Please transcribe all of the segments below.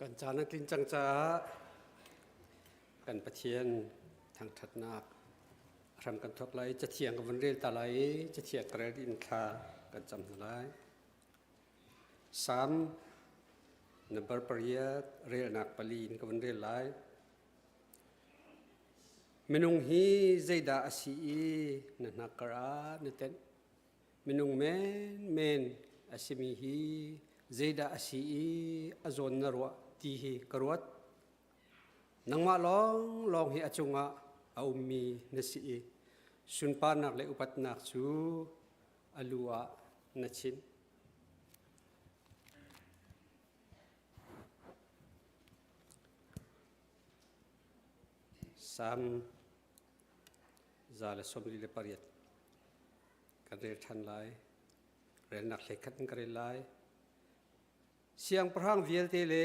กันจานักลินจังจ้ากันประเทียนทางถัดนักรำกันทกไหลจะเทียงกับวันเรียนตาไหลจะเทียงกระดินคากันจำไหล3นับปริยเรียนนักปลีนกับวันเรียนไหลมนุงฮีใจดาสีนักกระนเต็นมนุงเมนอาศิมีฮีใจดาสีอาจนนรัวตีฮีกรวดนังมาลองฮีอาจงะเอามีนสีสุนปานักเลอุปัตนักจูอลัวนัชินซาลสมริเลปริยตกันเรียนทันไลเรียนนักเล็กกันกันไลเสียงพระวิลเตเล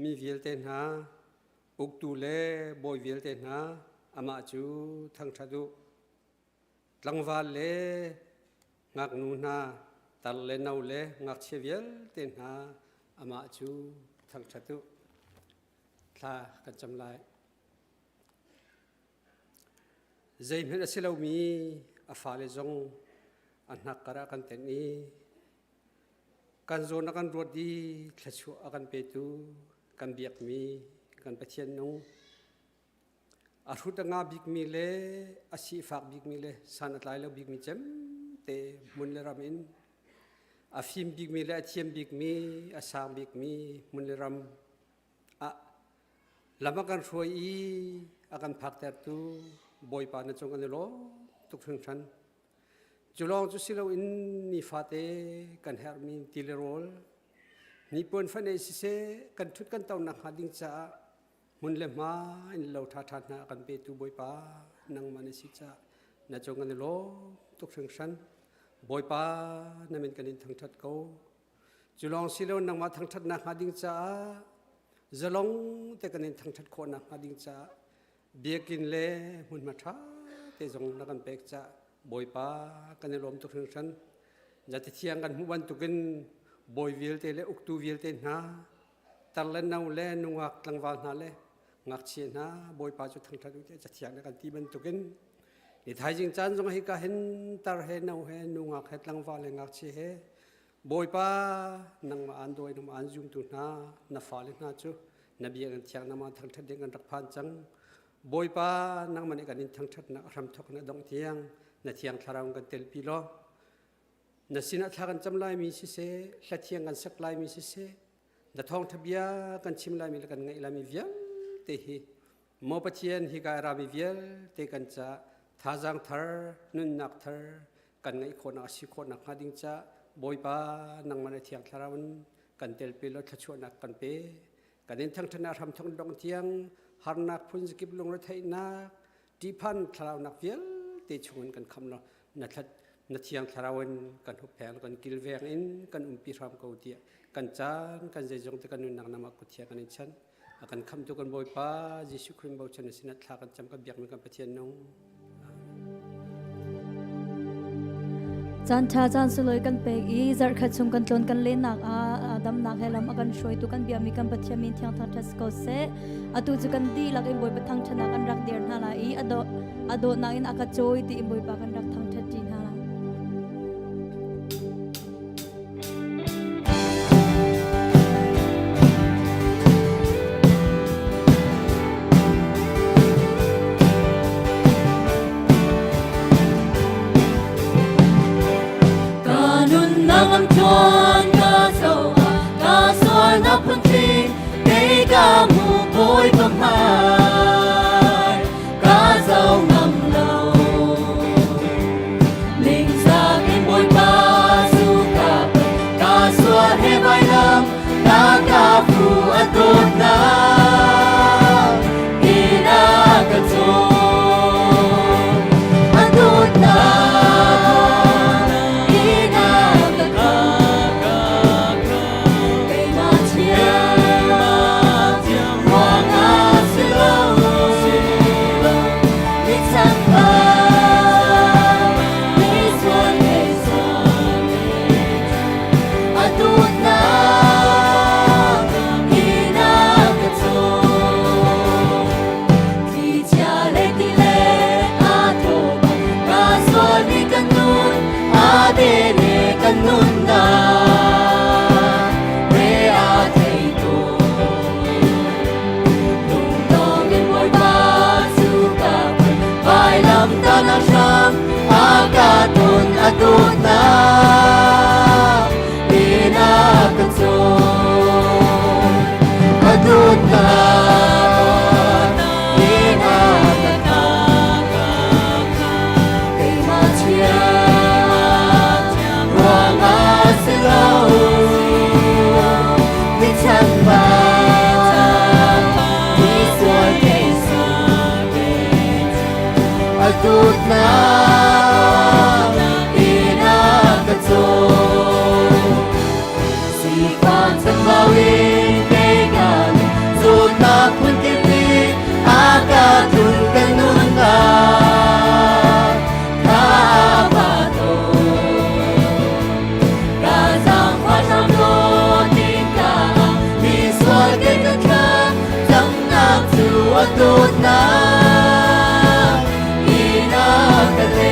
มีวิลเตนะอุกตูเลบอยวิลเตนะอามาจูทั้งทัดุหลังวาเลงักนูนาตัลเลนเอาเลงักเชวิลเตนะอามาจูทั้งทัดุลากันจำไลใจมันสิเรามีอาฟาเลจงอันนักกระกันเตนีกันโซนกันรวดดีขชัวกันเปตูกันเบียกมีกันปะเทียนนงอารุดงาบิกมีเลอาชีฟักบิกมีเลสานตายแล้วบิกมีเจมเตมุนเลรามินอาฟิมบิกมีเลอาเทียมบิกมีอาสางบิกมีมุนเลรามอะลำกันรวยอากันพักแต่ตูบอยปานจงกันโลทุกทั้งชั้นจุลองจุสิเราอินนิฟาเตกันเฮอร์มินติเลโรลนิปนฟันเอซิเซกันทุกกันเต่านักหาดิ้งจ้ามุนเลมาอินเราท่าทานากันเปตูบอยปานังมันสิจ้านาจงกันโลทุกทั้งชั้นบอยปานั่นเป็นกันอินทั้งทัดเขาจุลองสิเรานังมาทั้งทัดนักหาดิ้งจ้าจะลงแต่กันอินทั้งทัดคนนักหาดิ้งจ้าเบียกินเล่มุนมาท้าเตจงนักกันเป็กจ้าบอยปากันในลมตุกทั้งชั้นจะเที่ยงกันวันตุกันบอยวิลเตเลอุกตูวิลเตน่าตัลเลนเอาเล่นุงักลังวานาเล่งักเชียน่าบอยปาจุดทั้งทัดจะเที่ยงกันที่วันตุกันนี่ไทยจริงจันจงให้กันเห็นตาเห็นเอาเห็นนุงักเห็นลังวาเลงักเชียบอยปานังมาอันโดยนังมาอันจุงตุน่านาฟาเลน่าจูนับเบียกันเที่ยงนังมาทั้งทัดเด็กกันรักพันจังบอยปานังมันกันทั้งทัดนักรำทกนักดงเทียงนักเทียงทาราวกันเตลปิโลนักสินักทากันจำลายมีสิเสนักเทียงกันสักลายมีสิเสนักทองทบียกันชิมลายมีกันไงลายมีเวียลเตหีโมปเทียนฮิการามีเวียลเตกันจะทาจังทาร์นุนนักทาร์กันไงคนนักสิคนนักหาดิ้งจะบอยปานังมันเทียงทาราวกันเตลปิโลทัชวนักกันเปกันเน้นทั้งธนารำทั้งดงเทียงฮาร์นักพุ่นสกิบลงรถไถนักดีพันทาราวนักเวียลเตชงกันคำละนัดเทียงทาราวันกันหุบแผงกันกิลเวงอินกันปีรามเกาเดียกันจานกันใจจงตะกันนุนนักนามากุเทียกันฉันกันคำตุกันบอยป้ายิสุคริมบ่าวชนสินัดทากันจำกันเบียกมันกันปะเทียนนงจันทาจันสุลอยกันเปกอีจัดขัดชงกันจนกันเล่นนักดำนักให้ลำกันช่วยตุกันเบียมีกันปะเทียมินเทียงทัดทัสโกเซอตุจุกันดีลักอินบอยปะทังชนะกันรักเดียร์นาลาอีอโดนักอินอากาโจยตีอินบอยปะกันรักทังทัดจีนาลาSila na siyang akatun atut na inakatsun atut na inakatun kay matya ruang asilaw mitsan ba atut na inakatsun sipag sa mawin kaigan sud na puntipi akatun kanun na kabaton kazang pasamutin ka miswal kay kakla tangnak su atut na Kate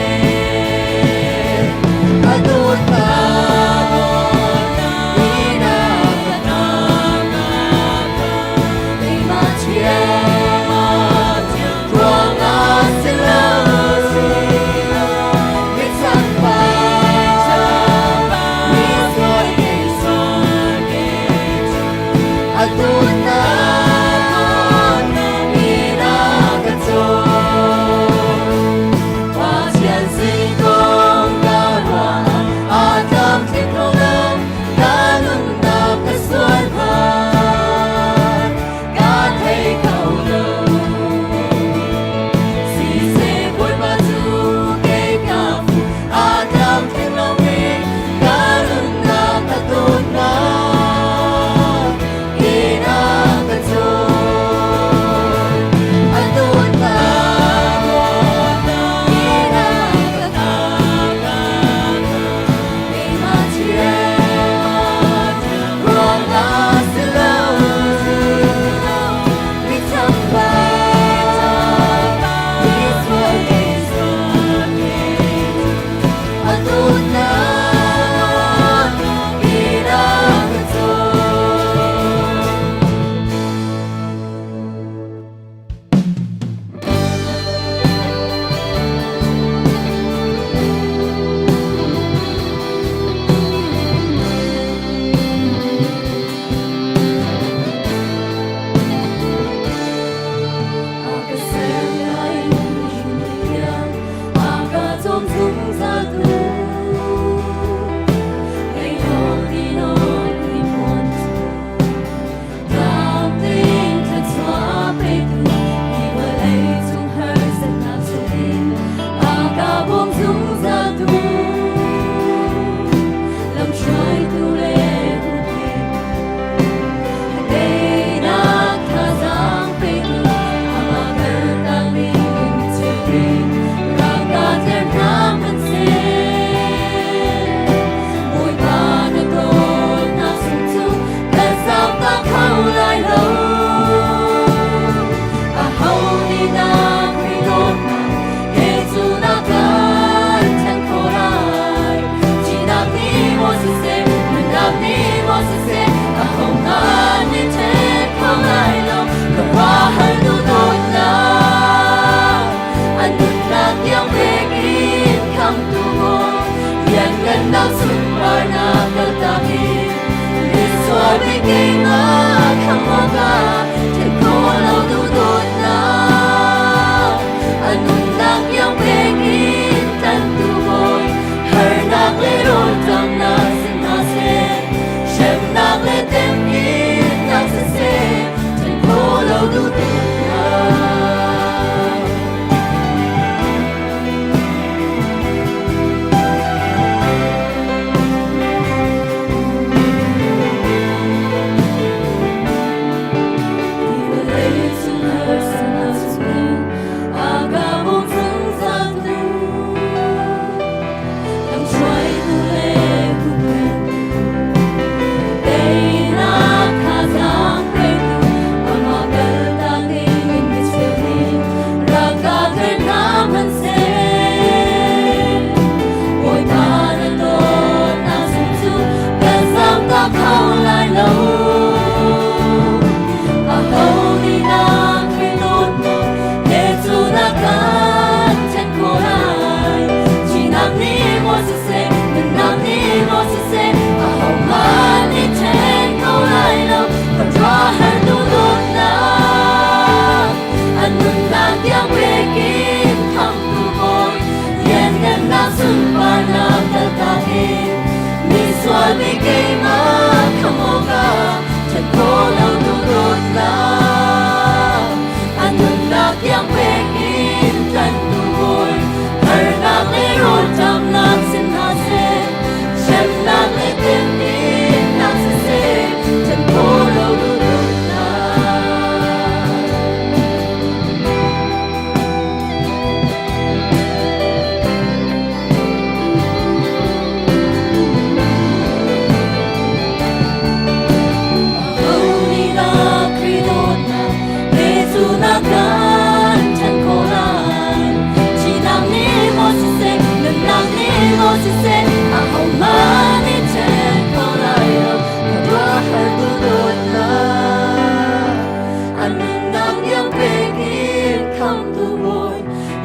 nang yang pegin kam tu boy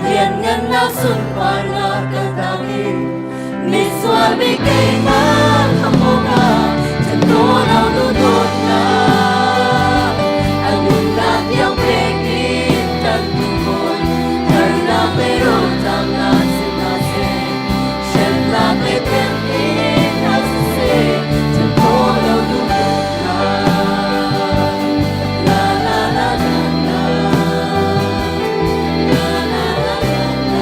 lian ngan na sun pa na katangin mi swal mi kay ma kamoga chan to na tu dot na ayun nang yang pegin tan tu boy kar na pero tam na sina se shen na me pen in na se chan to na tu dot na la la la la la la la la la la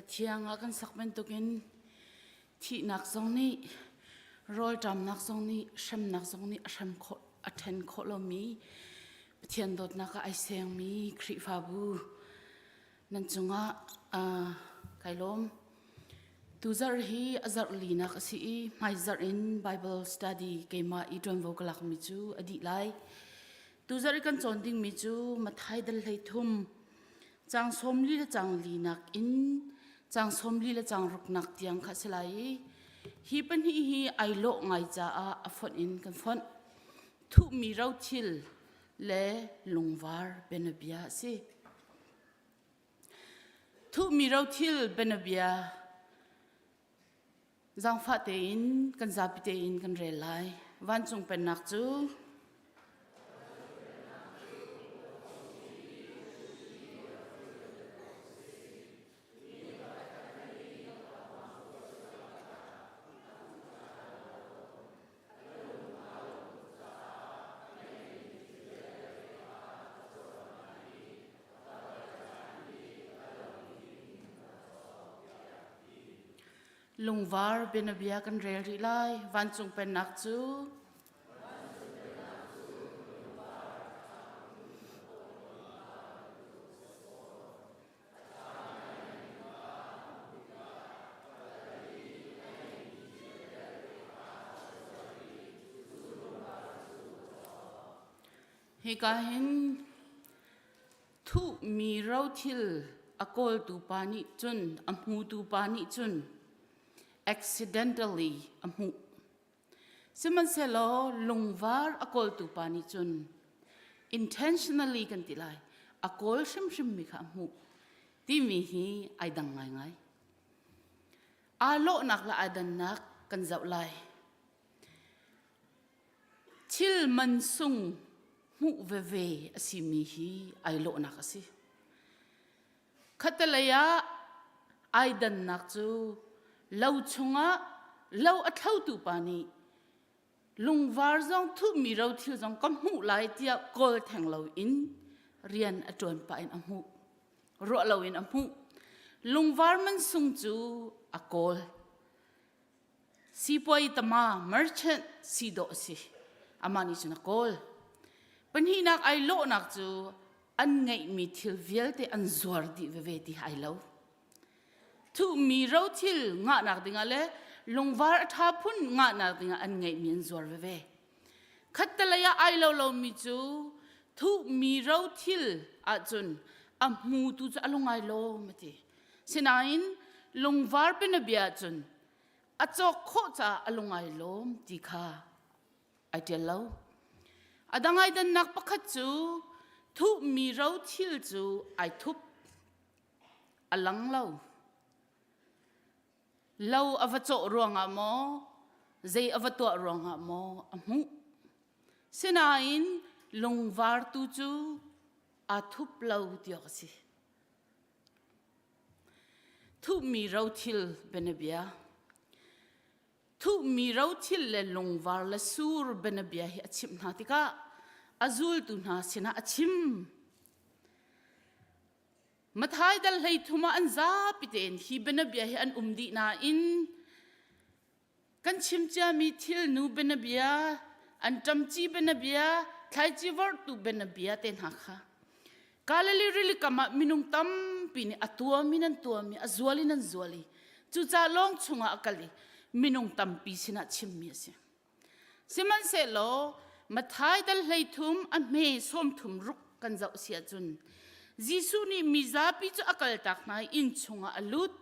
ถ้าเที่ยงกันสักเป็นตุกินที่นักสงนี้รอยจำนักสงนี้เชมนักสงนี้เชมโคอัทนโคโลมีเทียนดดนักไอเสียงมีคริฟาบูนั่นจุงไกลมตูซาร์ฮีอาซาร์ลีนักสิไม่ซาร์อิน Bible Study เกมาอีดวนโวกลักมิจูอดีไลตูซาร์กันจอนดิ้งมิจูมาไทยดัลเลยทุ่มจางสมลีและจางลีนักอินจางสมลีและจางรุกนักเตียงขัดสลายฮีเป็นฮีไอโลไงจ้าอฟอนอินกันฟอนทุมีเราทิลและลงวาร์เบนเบียสิทุมีเราทิลเบนเบียจางฟ้าเตอินกันซาปิเตอินกันเรลัยวันจงเป็นนักจูลุงวาร์เป็นเบียกันเรียลไลวันจงเป็นนักจูฮิกาเห็นทุมีเราทิลอากอลตูปานิจุนอัมหูตูปานิจุนaccidentally amu siman selo lungvar akol tu pani chun intentionally kan tilai akol shim mi kha amu ti mi hi ai dang ngai alo nak la adan nak kan zau lai chil man sung mu ve asimi hi ai lo nak asi khatalaya ai dan nak chu lâu chunga lâu at lâu tu pani lung var zong thu mi rau thil zong kam hu lai tia kol thang lo in rian atron pa in amu ro lo in amu lung var man sung chu akol si poi tama merchant si do si amani chuna kol pan hi nak ai lo nak chu an ngai mi thil vial te an zuar di ve ti ai loทุมีเราทิลงานักดิ่งอะไรลงวาร์ท้าพุ่นงานักดิ่งอันไงมีนจวรเวขัดตะเลยไอเรามีจูทุมีเราทิลอาจุนอัมมูตุจะลงไอเราไม่ดีสินาอินลงวาร์เป็นเบียจุนอาจจะโคจะลงไอเราดีค่ะไอเดียเราอาดังไอดันนักปะขัดจูทุมีเราทิลจูไอทุบอลังเราlâu avato ruanga mo zai avato ruanga mo amu sinain lungvar tu chu athup lau tiosi thu mi rau thil benabia thu mi rau thil le lungvar la sur benabia hi achim na tika azul tu na sina achim mathai dal hei thuma an za piten hi benabia hi an umdi na in kan chimcha mi thil nu benabia an tamchi benabia thai chi war tu benabia ten ha kha kalali rili kama minung tam pini atua minan tua mi azwali nan zwali chu cha long chunga akali minung tam pi sina chimmi se siman se lo mathai dal hei thum an me som thum ruk kan zau sia chun Jisu ni mizapi chu akal tak nai in chunga alut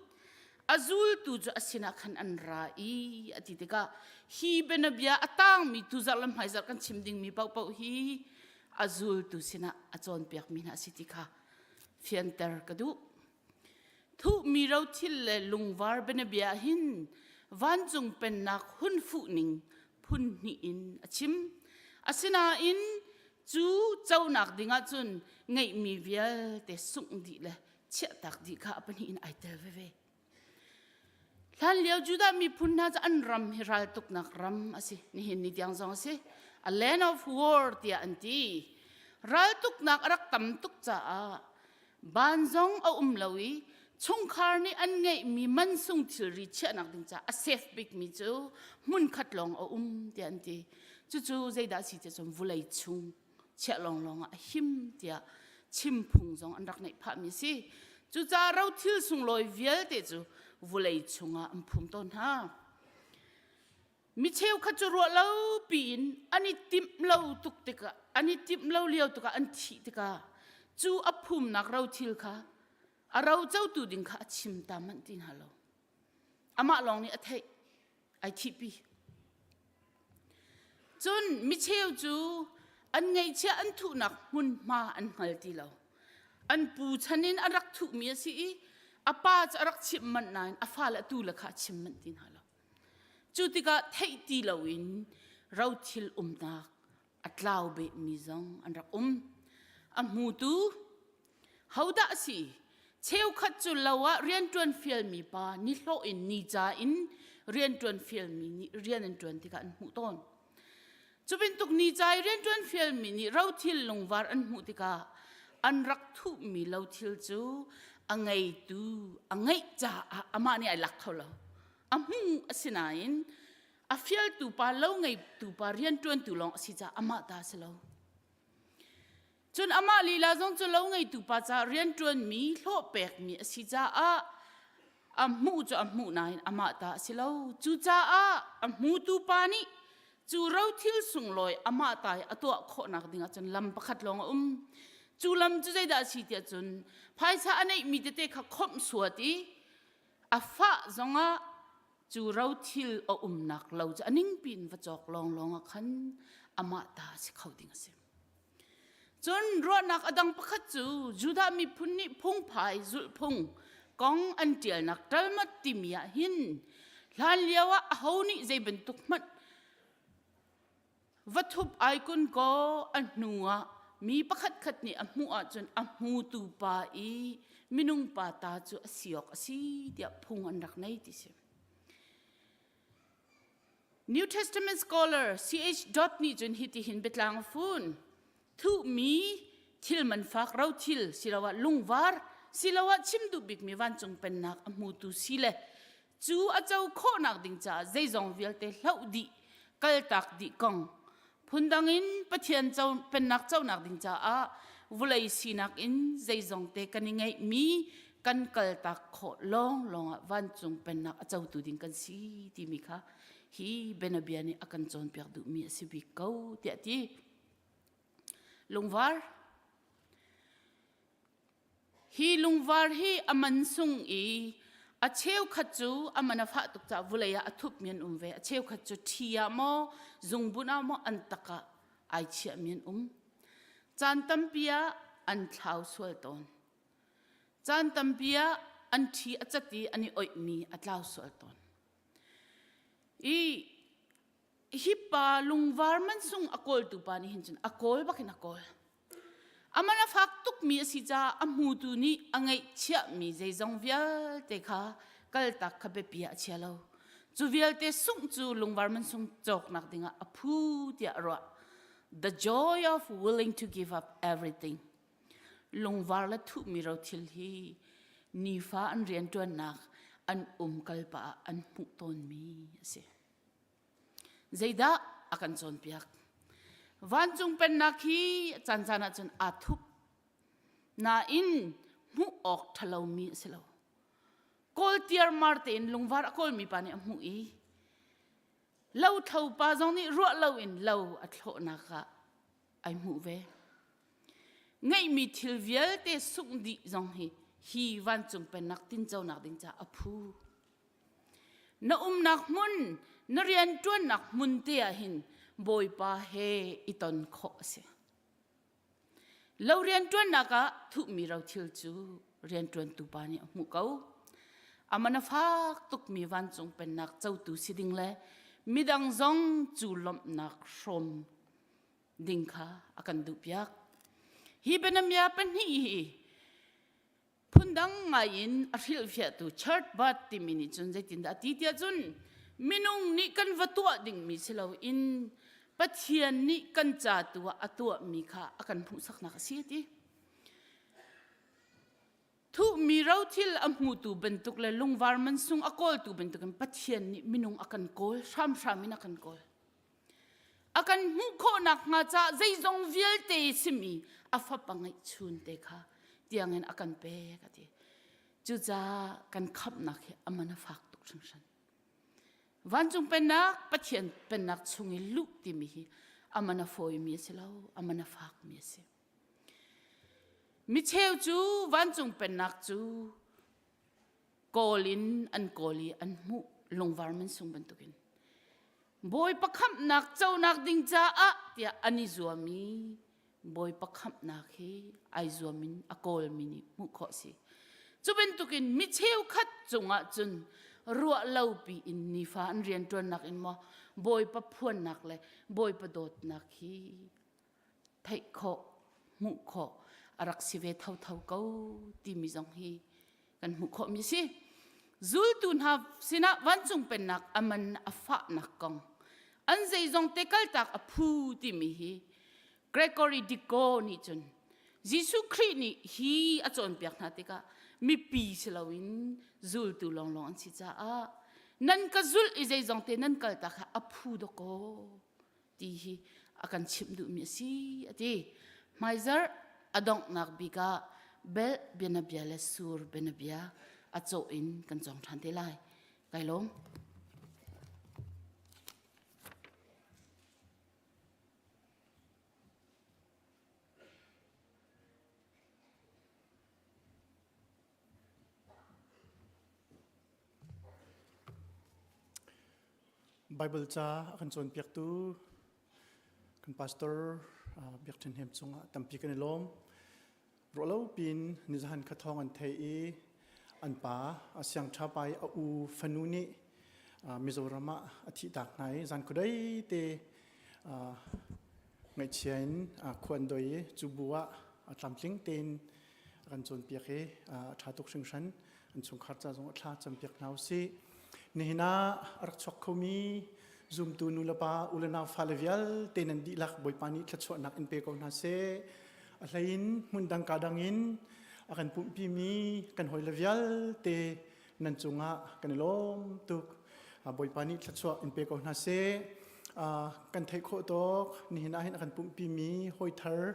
azul tu chu asina khan an rai atitika hi benabia atang mi tu zalam haizar kan chimding mi pau pau hi azul tu sina achon pek mina sitika fianter kadu thu mi ro thil le lungwar benabia hin wanjung pen nak hun fu ning phun ni in achim asina in chú châu nạc đi ngã chun ngày mi vial te sung đi le chia tak đi cả bên hin ai tel ve lan liao chú đã mi phun na an ram hiral tuk nak ram asi ni hin ni tiang zong asi a land of war tia anti ral tuk nak rak tam tuk cha ban zong a lawi ชงคาร์นี่อันไงมีมันส่งทิลริเชนักดิงจ้าเซฟบิกมีจูมุนขัดลองเอาเดียนตีจู่ใจด่าสิจะจมวุเลยชุงเชลองหิมเดียชิมพุงจงอันรักในพามีสิจู่จ้าเราทิลส่งลอยเวลเตจูวุเลยชุงอันพุ่มต้นฮะมิเชลขจรวดเล่าปีนอันนี้ติมเล่าตุกติกะอันนี้ติมเล่าเลี้ยวตุกะอันทีติกะจู่อับพุ่มนักเราทิลค่ะเราเจ้าตูดิงค่ะชิมตามันตินฮัลโหลอามาลองนี่เทไอทีปีจนมิเชลจู่อันไงเชื่ออันถูกนักมุนมาอันฮัลตีเราอันปูชนินอันรักถูกมีสิอาป้าจะรักชิมมันนานอาฟ้าละตูละค่ะชิมมันตินฮัลโหลจุดที่ก็เทตีเราอินเราทิลนักอัตลาวเบมีซงอันรักอันมูตูเขาด่าสิเชลขัดจุลาวะเรียนจวนฟิลมีปานิโลอินนิจาอินเรียนจวนฟิลมีนี่เรียนจวนที่กันมูต้นจะเป็นตุกนิจาเรียนจวนฟิลมีนี่เราทิลลงวาร์อันมูติกาอันรักทุมีเราทิลจูอังไงตูอังไงจ่าอามานี่ไอลักเขาเราอามูสินาอินอาฟิลตูปาเราไงตูปาเรียนจวนตูลองสิจ่าอามาตาสิเราจนอามาลีลาจงจะเล่าไงตูป้าจะเรียนจนมีโลเปกมีสิจ้าอามูจะอามูนายอามาตาสิเล่าจูจ้าอามูตูป้านี่จูเราทิลสุงลอยอามาตายตัวโคนักดิ่งจนลำประคัดลองจูลำจูใจด่าสิเดียจนภายซาอันนี้มีแต่ขคมสวดอีอาฟ้าจงจูเราทิลนักเราจะอันนิ่งปีนวัจอกลองขันอามาตาสิเขาดิ่งสิจนรอนักอดังประคัดจูดามีพุนนิพงพายจุลพงกองอันเจียนักตลมัดติมียหินลานเลียวะเขานี่ใจเป็นตุกมัดวัตถุไอคอนก็อันนัวมีประคัดขัดนี่อันมัวจนอันมูตูปาอีมินุงปาตาจูอสิยกอสิเดียพงอันรักในที่เส New Testament scholar C.H. Dot นี่จนฮิติหินเบตลางฟูนทุมีทิลมันฟักเราทิลสิลาวะลุงวาร์สิลาวะชิมดูบิกมีวันจงเป็นนักมูตุสิเลจูอาเจ้าโคนักดิ่งจ้าใจจงเวลเตเหล่าดีกัลตักดีกงพุนดังอินปะเทียนเจ้าเป็นนักเจ้านักดิ่งจ้าวุเลยสินักอินใจจงเตกันยังไงมีกันกัลตักโคลองวันจงเป็นนักเจ้าตูดิ่งกันสิที่มีค่ะฮีเบนเบียนี่อากันจนเปียกดูมีสิบิกเขาเดียดีลุงวาร์ฮีลุงวาร์ฮีอามันซุงอีอาเชลขัดจูอามันฟ้าตุกจ้าวุเลยอาทุบเมียนเวอาเชลขัดจูทียามอซุงบุนาโมอันตะกะไอเชียเมียนจานตัมเปียอันเท้าสวดตอนจานตัมเปียอันทีอาจัตีอันนี้อ้อยมีอันเท้าสวดตอนฮิปปาลุงวาร์มันซุงอโกลตุปานี่เห็นจนอโกลบักนอโกลอามันฟักตุกมีสิจ้าอามูตุนี่อังไงเชี่ยมีใจจงเวลเตค่ะกัลตักขบเปียเชี่ยเราจูเวลเตซุงจูลุงวาร์มันซุงจอกนักดิ่งอพูเดียรัว the joy of willing to give up everything ลุงวาร์ละทุมีเราทิลฮีนีฟ้าอันเรียนตัวนักอันกัลปะอันมุตนมีสิใจด่าอากันจนเปียกวันจงเป็นนักฮีจันจนอาทุบนาอินมุออกทะเลมีสิเราโกลเทียร์มาร์ตินลุงวาร์โกลมีปานี่มุอีเล่าเท่าปาจงนี่รัวเล่าอินเล่าอัตโลนักไอมุเวไงมีทิลเวลเตสุงดีจงฮีวันจงเป็นนักตินเจ้านักดินจ้าอภูนนักมุนนเรียนจวนนักมุนเตียหินบอยปาเฮอิตอนโคเสเราเรียนจวนนักะทุมีเราทิลจูเรียนจวนตุปานี่มุกเอาอามันฟักตุกมีวันจงเป็นนักเจ้าตุสิดิงเลมิดังจงจูลมนักชมดิงค่ะอากันดุปยักฮีเป็นเมียเป็นฮีพุนดังไงอินอาริลเฟียตุชัดบัดติมินิจุนใจตินดาตีเดียจุนมินุงนี่กันวัตัวดิ่งมีเสลาอินปัจเจียนนี่กันจ่าตัวมีค่ะอากันผู้สักนักเสียทีท ทุมีเราที่ละมูตูเป็นตุกเลยลุงวาร์มันซุงอกอลตูเป็นตุกันปัทเทียนนี่มินุงอากันโกลชามมินักันโกลอากันมุขนักงาจะใจจงวิลเตสิมีอาฟับปังไอชุนเตค่ะเตียงเงินอากันเปกันทีจูจ้ากันขับนักอามันฟักตุกชันวันจงเป็นนักปัทเทียนเป็นนักชงลุกติมีอามันฟอยมีสิลาวอามันฟักมีสิมิเชลจูวันจงเป็นนักจูกอลินอันกอลีอันมุลงวาร์มันซุงเป็นตุกินบอยประคำนักเจ้านักดิ่งจ้าอะเตียอันนี้จัวมีบอยประคำนักเฮไอจัวมินอกอลมินิมุขสิจูเป็นตุกินมิเชลขัดจงอะจุนรัวเล่าปีอินนิฟ้าอันเรียนตัวนักอินมอบอยประพวนนักเลยบอยประโดดนักเฮไทยขอมุขอารักสิเวทเท่าเก้าที่มีจงฮีกันมุขมิสิจูตุนฮับสินะวันจงเป็นนักอามันอาฟ้านักกงอันใจจงเตกัลตักอพูที่มีฮีเกรกอรีดิโกนี่จนยิสุครินี่ฮีอาจารย์เปียกนาเตกะมีปีสลาวินจูตุลองอันสิจ้านั่นก็จูอีใจจงเตนั่นกัลตักอพูดโกที่ฮีอากันชิมดูมิสิที่ไม่เจออดองนักบิกาเบลเบนเบียเลสูร์เบนเบียอาโจอินกันจงทันทีไลไกลลมไบเบิลจ้ากันจนเปียกตูกันพาสเตอร์เปียกเทนเฮมจงตั้มปีกันลมรอเล่าปีนนิจหันขัดทองอันเทอีอันป่าอาเซียงชาไปอูฟันุนิมิโซรามะอาทิตากไหนจันก็ได้เตไงเชียนควรโดยจูบัวตามลิงเตนกันจนเปียกชาตุกชิงชันอันสงขัดจะจงชาจำเปียกนาวสินี่นะรักชกเขามีซูมตูนุลปาอุลนาฟาเลวิลเตนันดีลักบอยปานิทัดชวนักอินเปกองนาเซอะไรอินมุนดังกาดังอินอากันปุ่มพีมีกันหอยเลวิลเตนันจุงะกันลมตุกบอยปานิทัดชวอินเปกองนาเซกันไทยโคตกนี่นะเห็นอากันปุ่มพีมีหอยเทอร์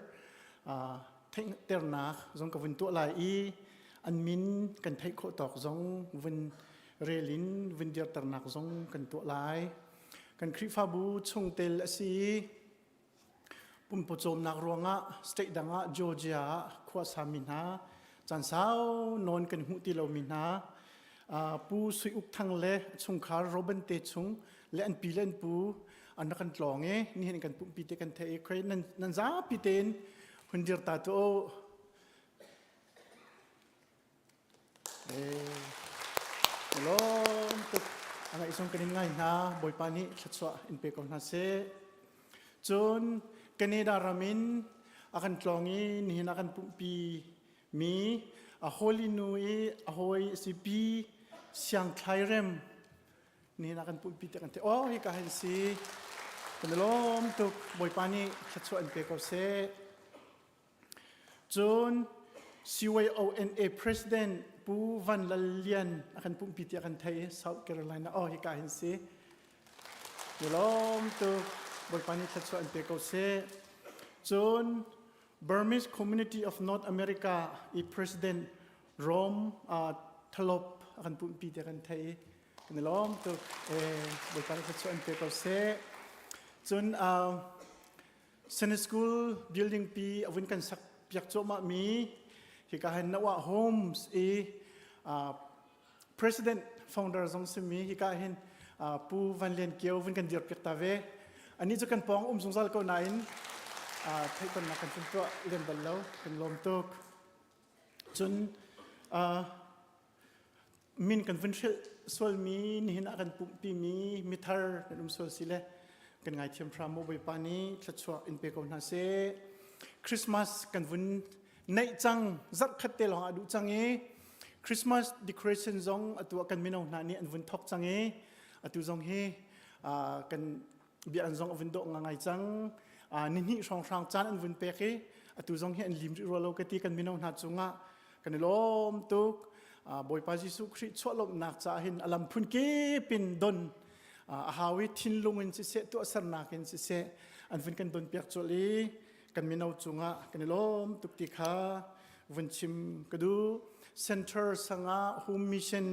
เทงเตอร์นักจงกับวันตัวลายอีอันมินกันไทยโคตกจงวันเรลินวินเดียร์ตนักจงกันตัวลายกันคริฟาบูชงเตลสีปุ่มปจมนักรวงะสเตทดังะจอร์เจียขวาสามินาจันสาวนอนกันหุติโลมินาปูสุยอุกทังเล่ชงคาร์โรเบนเตชงเล่นปีเล่นปูอันนักกันหลงนี่เห็นกันปุ่มปีเตกันเทใครนันจ้าปีเตนหุ่นเดียร์ตาโตโลมตุกอะไรส่งกันยังไงนะบอยปานิชัดสวะอินเปกองนาเซจนกันเนดารามินอากันตลองนี้นี่อากันปุ่มปีมีฮอลินุยฮอยสิปีเสียงไทยเรมนี่อากันปุ่มปีแต่กันเตโอ้ยกันเห็นสิกันล้อมตุกบอยปานิชัดสวะอินเปกองเซจน CYONA President ปูวันละเลียนอากันปุ่มปีที่อากันไทย South Carolina อ๋อฮิกาเห็นสิอยู่ล้อมตัวบริปานิชัดสวนเปกเอาเซจน Burmese Community of North America อี President Rom ทลบอากันปุ่มปีที่อากันไทยกันล้อมตัวบริปานิชัดสวนเปกเอาเซจนSenate School Building ปีอวินกันสักเปียกโจมามีฮิกาเห็นนว่า Homes President Founder จงสมีฮิกาเห็นปูวันเลียนเกียววันกันเดียร์เปียกตาเวอันนี้จะกันปองสงสารก็นายไทยคนนักกันจนตัวเล่นบอลแล้วเป็นลมตุกจนมินกันวันเชลสวลมีนี่เห็นกันปุ่มปีมีมิทาร์เป็นสวลสิเลกันไงเทียมพระโมบายปานี้ชัดชัวอินเปกอนนาเซคริสต์มาสกันวันในจังจัดขัดเตลองอดูจังเอคริสต์มาสดีคอเรชั่นซองอตัวกันมินเอาหน้านี้อันวันทอกจังเออตัวซองเฮกันเบียอันซองอันวันโดงไงจังนี่ช่องจานอันวันเปกเออตัวซองเฮอันลิมรัวโลกตีกันมินเอาหน้าจงอ่ะ กันลมตุกบอยปาจิสุคริชวลมนักจ่าหินอลัมพุนเก็ปินดนหาวิทินลุงอินสิเสตัวสรนักอินสิเสอันฟินกันดนเปียกจวลีกันมีนาวจุงะกันลมตุกติคาวันชิมกระดูเซ็นเตอร์สังะโฮมมิชชั่น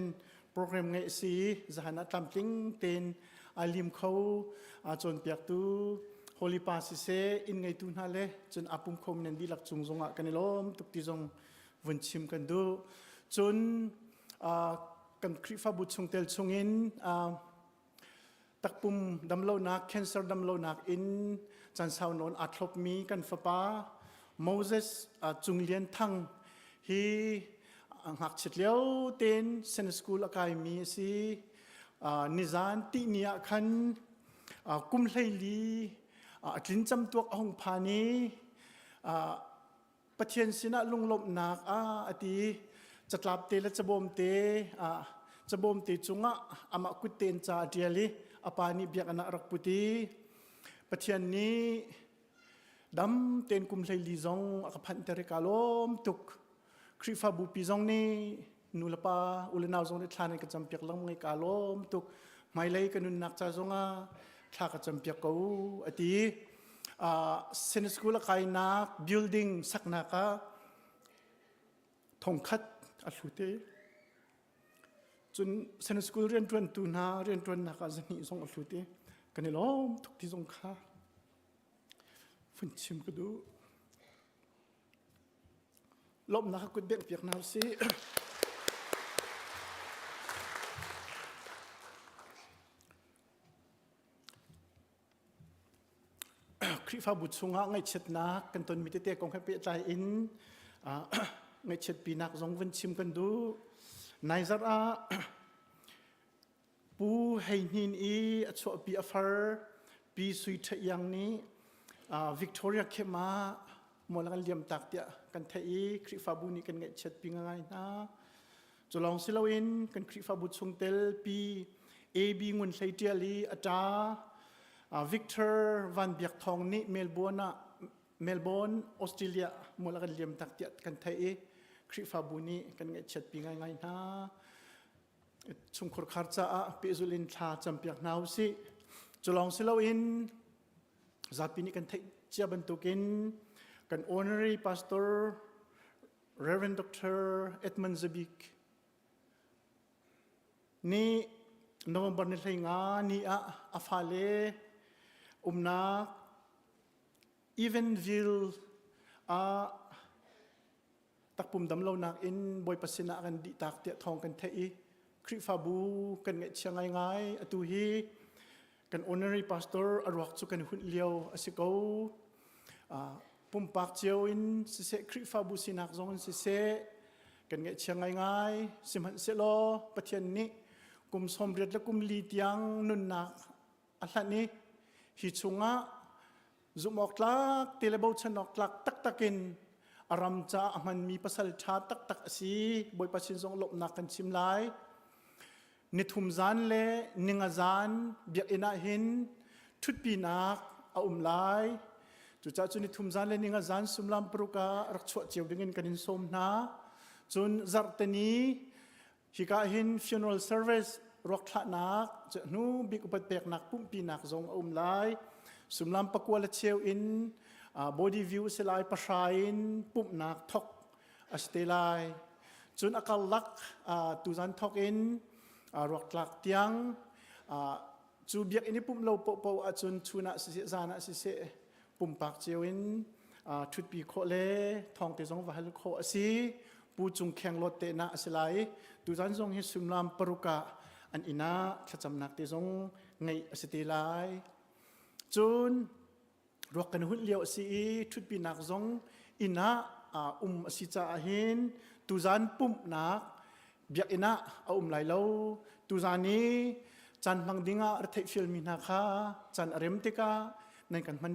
โปรแกรมไงสิจะหันตามลิงเต็นอาลิมเขาจนเปียกตูโฮลิปาสิเสอินไงตุนฮาเลจนอาปุ่มคมนันดีหลักจุงจงะกันลมตุกติจงวันชิมกันดูจนกันคริฟ้าบุตรชงเตลชงอินตักปุ่มดำโลนักแคนเซอร์ดำโลนักอินจันสาวนนอัดลบมีกันฟ้าป้าโมเสสจุงเลียนทั้งฮีหักเฉลียวเต็นเซนสกูลอากามีสินิจานตีเนียขันกุมไลลีกลิ่นจำตัวองพานีปะเทียนสินะลุงลบนักอดีจัดลาบเตและจะบ่มเตจะบ่มเตจุงะอามากุเตนจ่าเดียลีอปานิเบียกอนารักปุติปะเทียนนี้ดำเต็นกุมไลลีจงอักพันเตริกาลมตุกคริฟาบุปีจงนี้นูลปาอุลนาวจงได้ทานในกระจำเปียกลังไงกาลมตุกไม่เลยกันนุนนักจ่าจงทากระจำเปียกกูอดีเซนสกุลกายนักบิลดิ้งสักนักทงคัดอัลลุเตจนเซนสกุลเรียนตรวนตูนาเรียนตรวนนักจะนี่ส่งอัลลุเตกันนี่ล้อมทุกที่ส่งข้าฝุ่นชิมก็ดูลมนักกุดเบียกเปียกน้ำสิคริฟ้าบุตรสุงะไงเช็ดนักกันตนมิเตเตกองให้เปียใจอินไงเช็ดปีนักจงวันชิมกันดูนายซาระปูให้หินอีชวปีอฟาร์ปีสุยเทียงนี้วิกตอเรียเคมาโมลังเลียมตักเดียกันเทียคริฟ้าบุนี่กันไงเช็ดปีง่ายนะจะลองสิลาวินกันคริฟ้าบุตรสุงเตลปีเอบีงุนไซเทียลีอาจาวิกเตอร์วันเบียกทองนี่เมลเบิร์นออสเตรเลียมูลกันเลียมตักเดียกันไทยคริฟาบุนีกันไงเช็ดปีง่ายๆนะชุมขรคาร์จ้าเปซุลินทาจำเปียกนาวสิจะลองสิลาวินจัดปีนี้กันไทยเจ้าบรรทุกินกัน honorary pastor Reverend Dr. Edmund Zabik นี่โนเวมเบอร์นี้งานี่อาฟาเลนักอีเวนวิลตักปุ่มดำเรานักอินบอยปัสนากันดิตักเตะทองกันเทอีคริฟาบูกันเงเชียงง่ายอตุฮีกัน honorary pastor อรวกสุกันหุ่นเลียวอสิโกปุ่มปากเจียวอินสิเสคริฟาบูสินักจงสิเสกันเงเชียงง่ายสิมันเสลอปะเทียนนี้กุมสมเด็จและกุมลีเตียงนุนนักอันนี้ฮิชุงะจุมอกลักเตลเบลชนอกลักตักตักินอารมณ์จะมันมีภาษาชาตักตักสีบอยปัสินทรงหลบนักกันชิมไลนิทุมจานเลนิงจานเบียกอินาหินทุดปีนักเอาไลจุจ้าจุนิทุมจานเลนิงจานสุมลำปรุการักชวดเจียวดึงกันอินสมนาจุนจัดตนีฮิกาหิน funeral service รกทะนักจะนูบิกอุปเปกนักปุ่มปีนักจงไลสุมลำปะกัวละเชียวอิน body view เสลายปะชายอินปุ่มนักทอกอสเตลายจนอากาลักตุจันทอกอินรกลักเตียงจูเบียกอินปุ่มเราปะจนชูนักสิเสจานักสิเสปุ่มปากเชียวอินชุดปีโคเลทองเตจงวะฮัลโคอสีปูจุงแข่งรถเตนะสลายตุจันทรงให้สุมลำปรุกะอันอินาขจำนักเตจงไงสติลายจุนรวกันหุ่นเลี้ยวสีชุดปีนักจงอินาสิจ่าหินตุจันปุ่มนักเบียกอินาไหลเล่าตุจันนี้จันมังดิงาอัตถิฟิลมินาคาจันอเรมติกาในกันมัน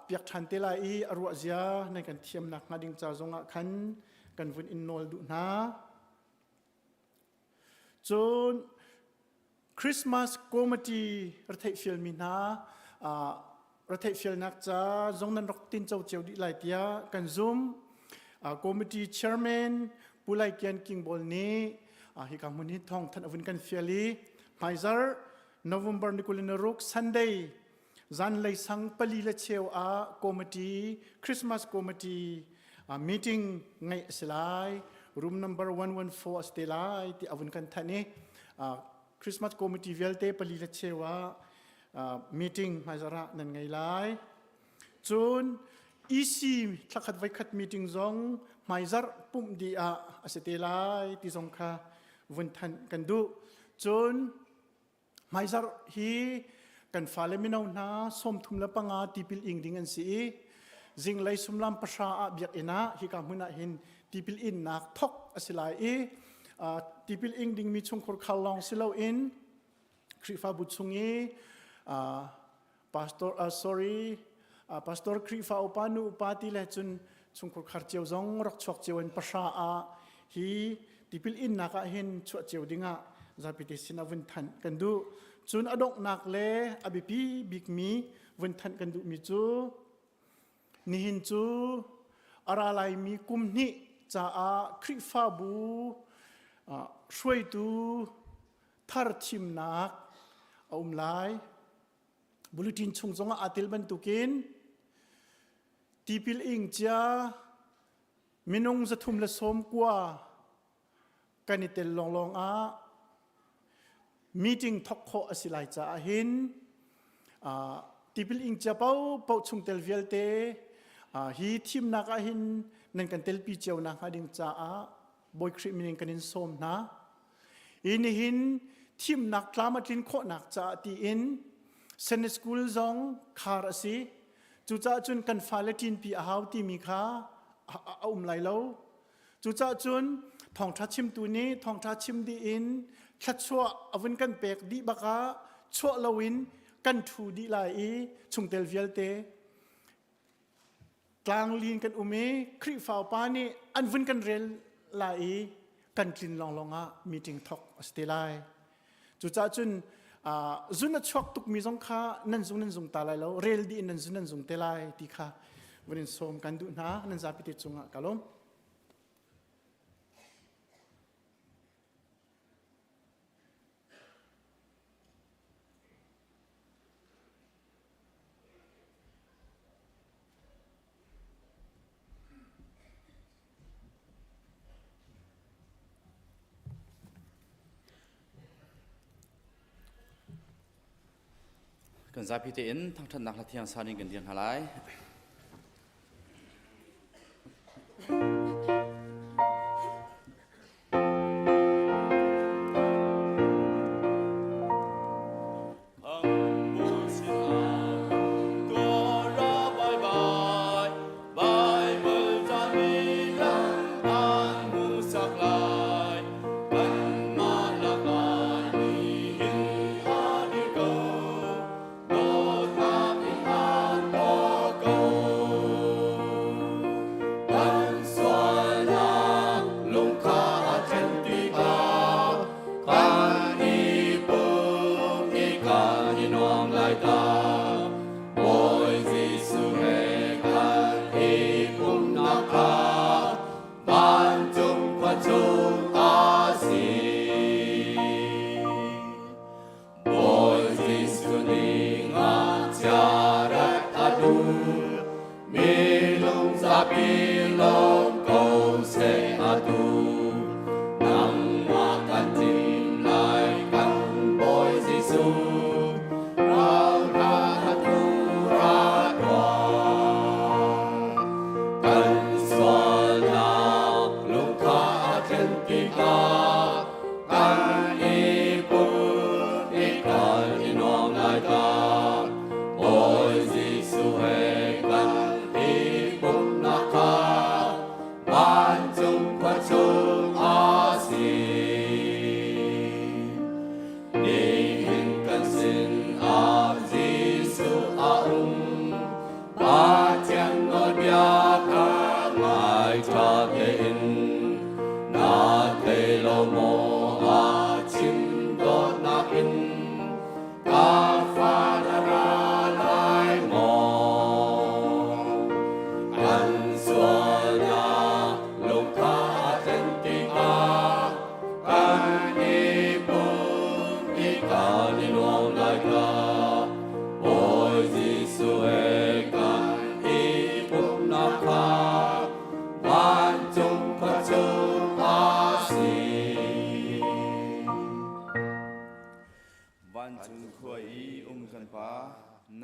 เปียกทันเตลายอรัวเซียในกันเทียมนักงาดิงจ่าจงขันกันวุ่นอินโนลดูนะจนคริสต์มาสคอมเมดี้รัฐฟิลมินารัฐฟิลนักจ้าจงนั้นรักตินเจ้าเจียวดีหลายเดียกันซุ่ม committee chairman ผู้ไล่เกียนกิงบอลนี้ฮิกามุนิทองท่านอวินกันเฟียลีไมซาร์ November นิคุลินรุก Sunday จันเลยสังปลีละเชียวcommittee Christmas committee meeting ไงสลาย room number 114 สเตลายที่อวินกันท่านนี้Christmas committee เวลเตปลีละเชียวmeeting ไมซาระนั่นไงไลจนEC ทักขัดไว้ขัดมีติ้งซองไม่จัดปุ่มดีสเตลายที่ซองค่ะวันทันกันดูจนไม่จัดฮีกันฟ้าเลมินเอาหน้าสมทุมละปังอาที่พิลอิงดิ่งสีจิงเลยสมลำประชาเบียกเอนะฮีกามุนาหินที่พิลอินนักทอกสิลายที่พิลอิงดิ่งมีชงคนข่าวลองสิลาอินคริฟ้าบุตรชงpastor sorry pastor krifa upanu upati le chun chungkur khar cheu zong rak chok cheuen pasha hi tipil in naka hin chu cheu dinga zapiti sinavun than kandu chun adok nak le abipi bigmi vun than kandu mi chu ni hin chu aralai mi kumni cha krifa bu shwai tu thar chim nak lai bulletin chung zonga atil ban tukin tipil ing cha minung za thum la som kwa kanitel long meeting thokho asilai cha hin tipil ing cha pau chung tel velte hi thim na ka hin nan kan tel pi cheu na hading cha boy khri meaning kanin som na in hin thim nak tlamatin kho nak cha ti in Sunday school zong khar asi chu cha chun kan falatin pi ahau ti mi kha lai lo chu cha chun Thawngṭhachim tu ni Thawngṭhachim di in thachwa avun kan pek di baka chwa lawin kan thu di lai chungtel velte tlang lin kan ume khri fau pa ni anvun kan rel lai kan tlin longa meeting thok astelai chu cha chun zuna chok tuk mi zong kha nan zung ta lai lo rel di nan zung te lai ti kha wanin som kan du na nan zapiti chunga kalom kan zapi te in thang than nak lathiang sanin kan diang halai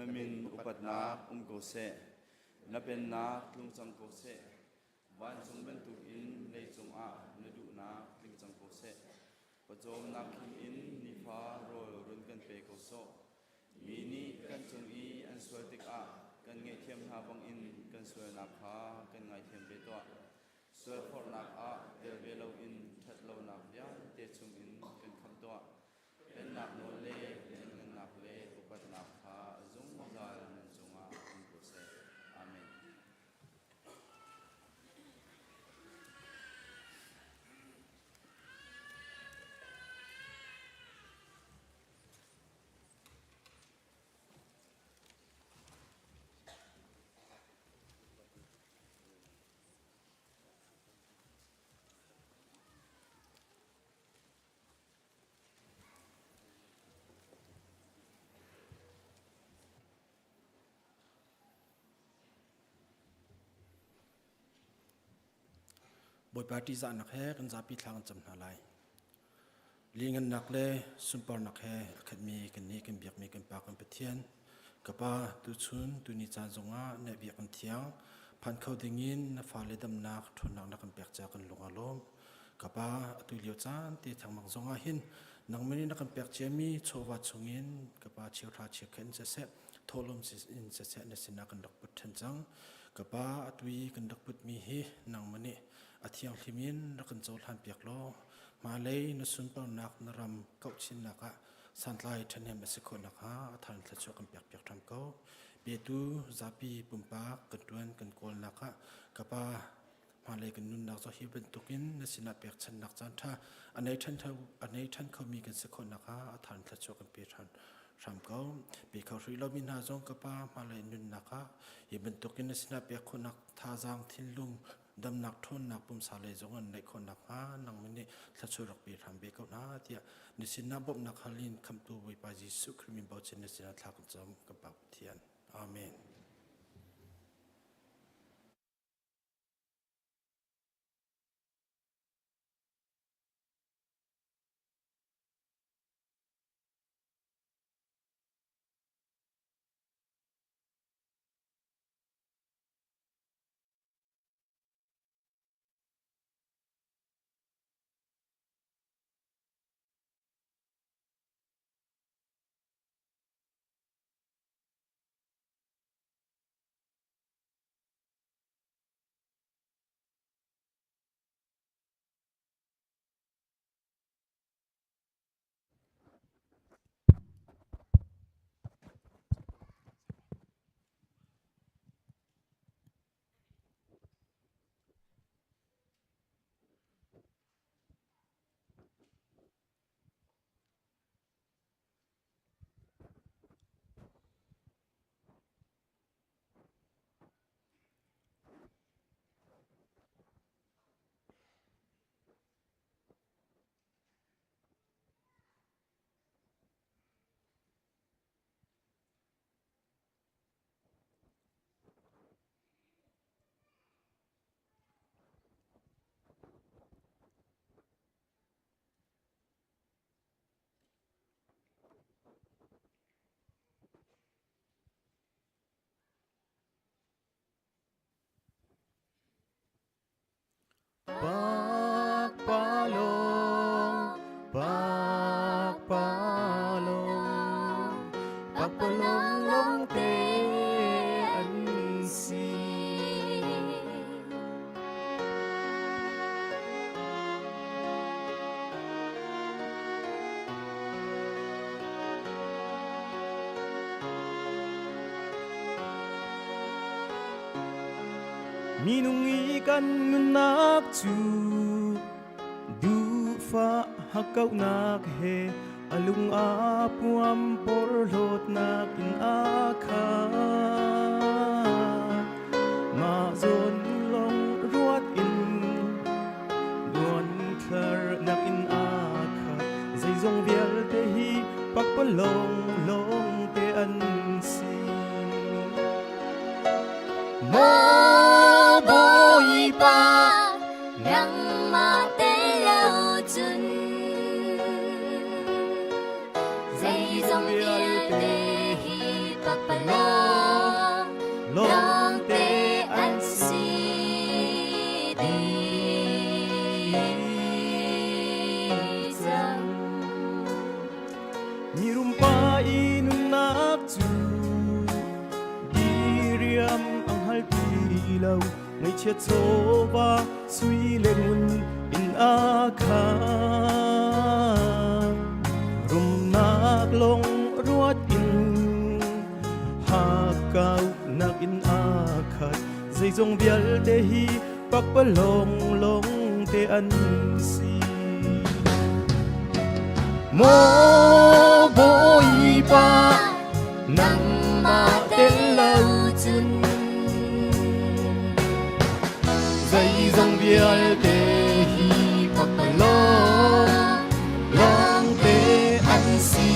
namin upat nak ko se napen nak tlungchang ko se wan chung ben tu in lei chung a nadu nak tlungchang ko se pajom nak in ni fa ro run kan pe ko so mini kan chung i an swatik a kan nge thiam ha bang in kan swa nak ha kan ngai thiam be to swa for nak a der be lo in that lo nak ya te chung in kan kham to en nak no le en nak le upat nak ha zung zal nan chung a ko se amen boi party za nak he kan zapi thlang cham na lai lingan nak le super nak he khat mi kan ni kan biak mi kan pa kan pathian kapa tu chun tu ni cha zonga ne biak kan thiang phan khau dingin na fa le dam nak thun nak kan pek cha kan lunga lom kapa tu liu chan ti thangmang zonga hin nangmani na kan pek chemi chowa chungin kapa chiura chikhen se se tholom in se se na sina kan dak put than chang kapa atui kan dak put mi hi nangmani athiang hlimin rakan chol han piak lo ma lei na sun pa nak na ram kau chin naka santlai thanem asikho naka athan thla chu kan piak piak tham ko be tu zapi pumpa kan tuan kan kol naka kapa ma lei kan nun nak zo hi ben tukin na sina piak chan nak chan tha anei than khau mi kan sikho naka athan thla chu kan pi than ram ko be khau ri lo min ha zong kapa ma lei nun naka hi ben tukin na sina piak kho nak tha jang thin lung dam nak thon nak pum sa le zong an nei khon nak ha nang mini thla chu rak pi tham be ko na tia ni sin na bob nak halin kham tu wi pa jisu khrimin bo chen ni sin na thla kan chom ka pa thian amen minungi kan nak chu du fa hakau nak he alung apuam por lot nak in akha ma zon long ruat in don thar nak in akha zai zong vial te hi pak palong long te an si bôi ba nang ma te lao chun dây dòng bia te hi pa pa lo mi rumpa inun nak chu diriam ang halpilaw ngay chia chowa sui lengun in akha rum nak long ruat in hakau nak in akhat zai zong bial te hi pak palong long te an si mo boi pa nang ma ten lau chun zai zong bial te hi pak palong long te an si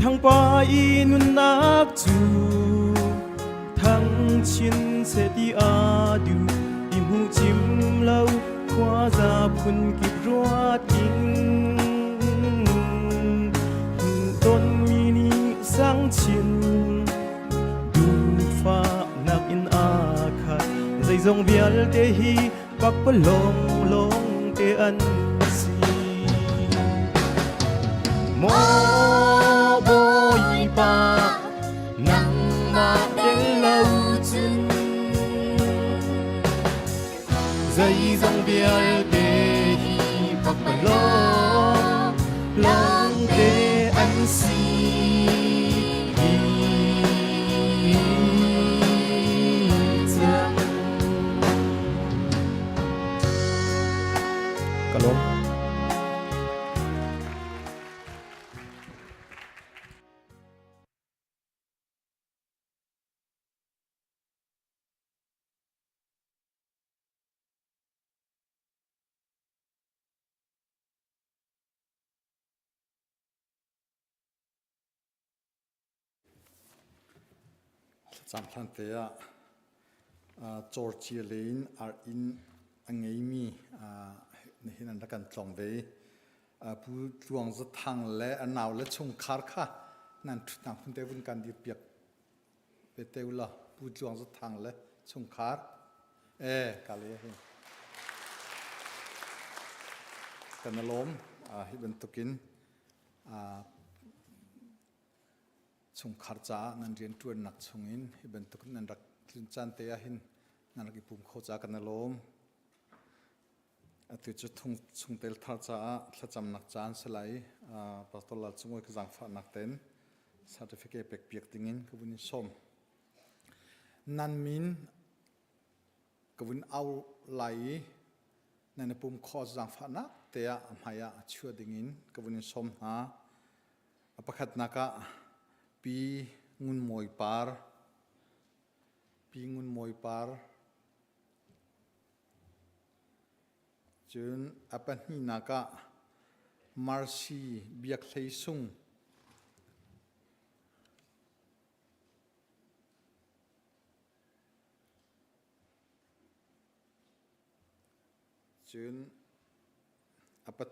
thang pa inun nak chu thang chin se ti adu imu chim lau khwa za phun kip ruat ing ton mini sang chin du fa nak in a kha zai zong bial te hi pak pa long long te an si mo pa nang ma ten lau chun zai zong bial te hi pak pa long long te an si kalom Sam Tlangtaar Georgia Lane are in Angami Hinan Dakan Tlongve Bu Thawngṭhachim and now let's hung Karka Nan Punte Kan Dipiak Peteula Bu Thawngṭhachim Chung Kar Kale Kanalom Hiban Tukin chung kharcha nan rian tuan nak chungin iben tuk nan rak tlin chan te a hin nan rak ipum khocha kan lom atu chu chung tel tharcha thlacham nak chan salai pastoral chungoi ka jang pha nak ten certificate pek piak tingin kabuni som nan min kabun au lai nan ipum kho jang pha nak te a maya chua dingin kabuni som ha apakhat naka pi ngun moi par chun apan hi naka marsi biak Hlei sung chun apat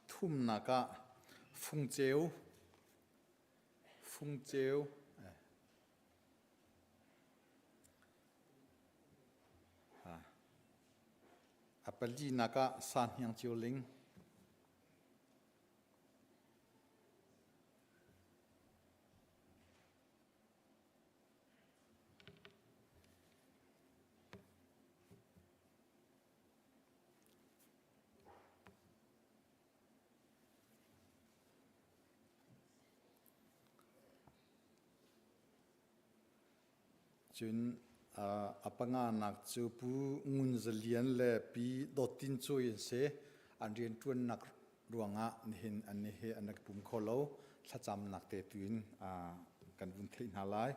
thum naka phung cheu apalji naka san hyang chiu ling chun apanga nak chu pu ngun zalian le pi dotin chu in se an rian tuan nak ruanga nihin an ni he anak pum kholo thlacham nak te tuin kan bun thein halai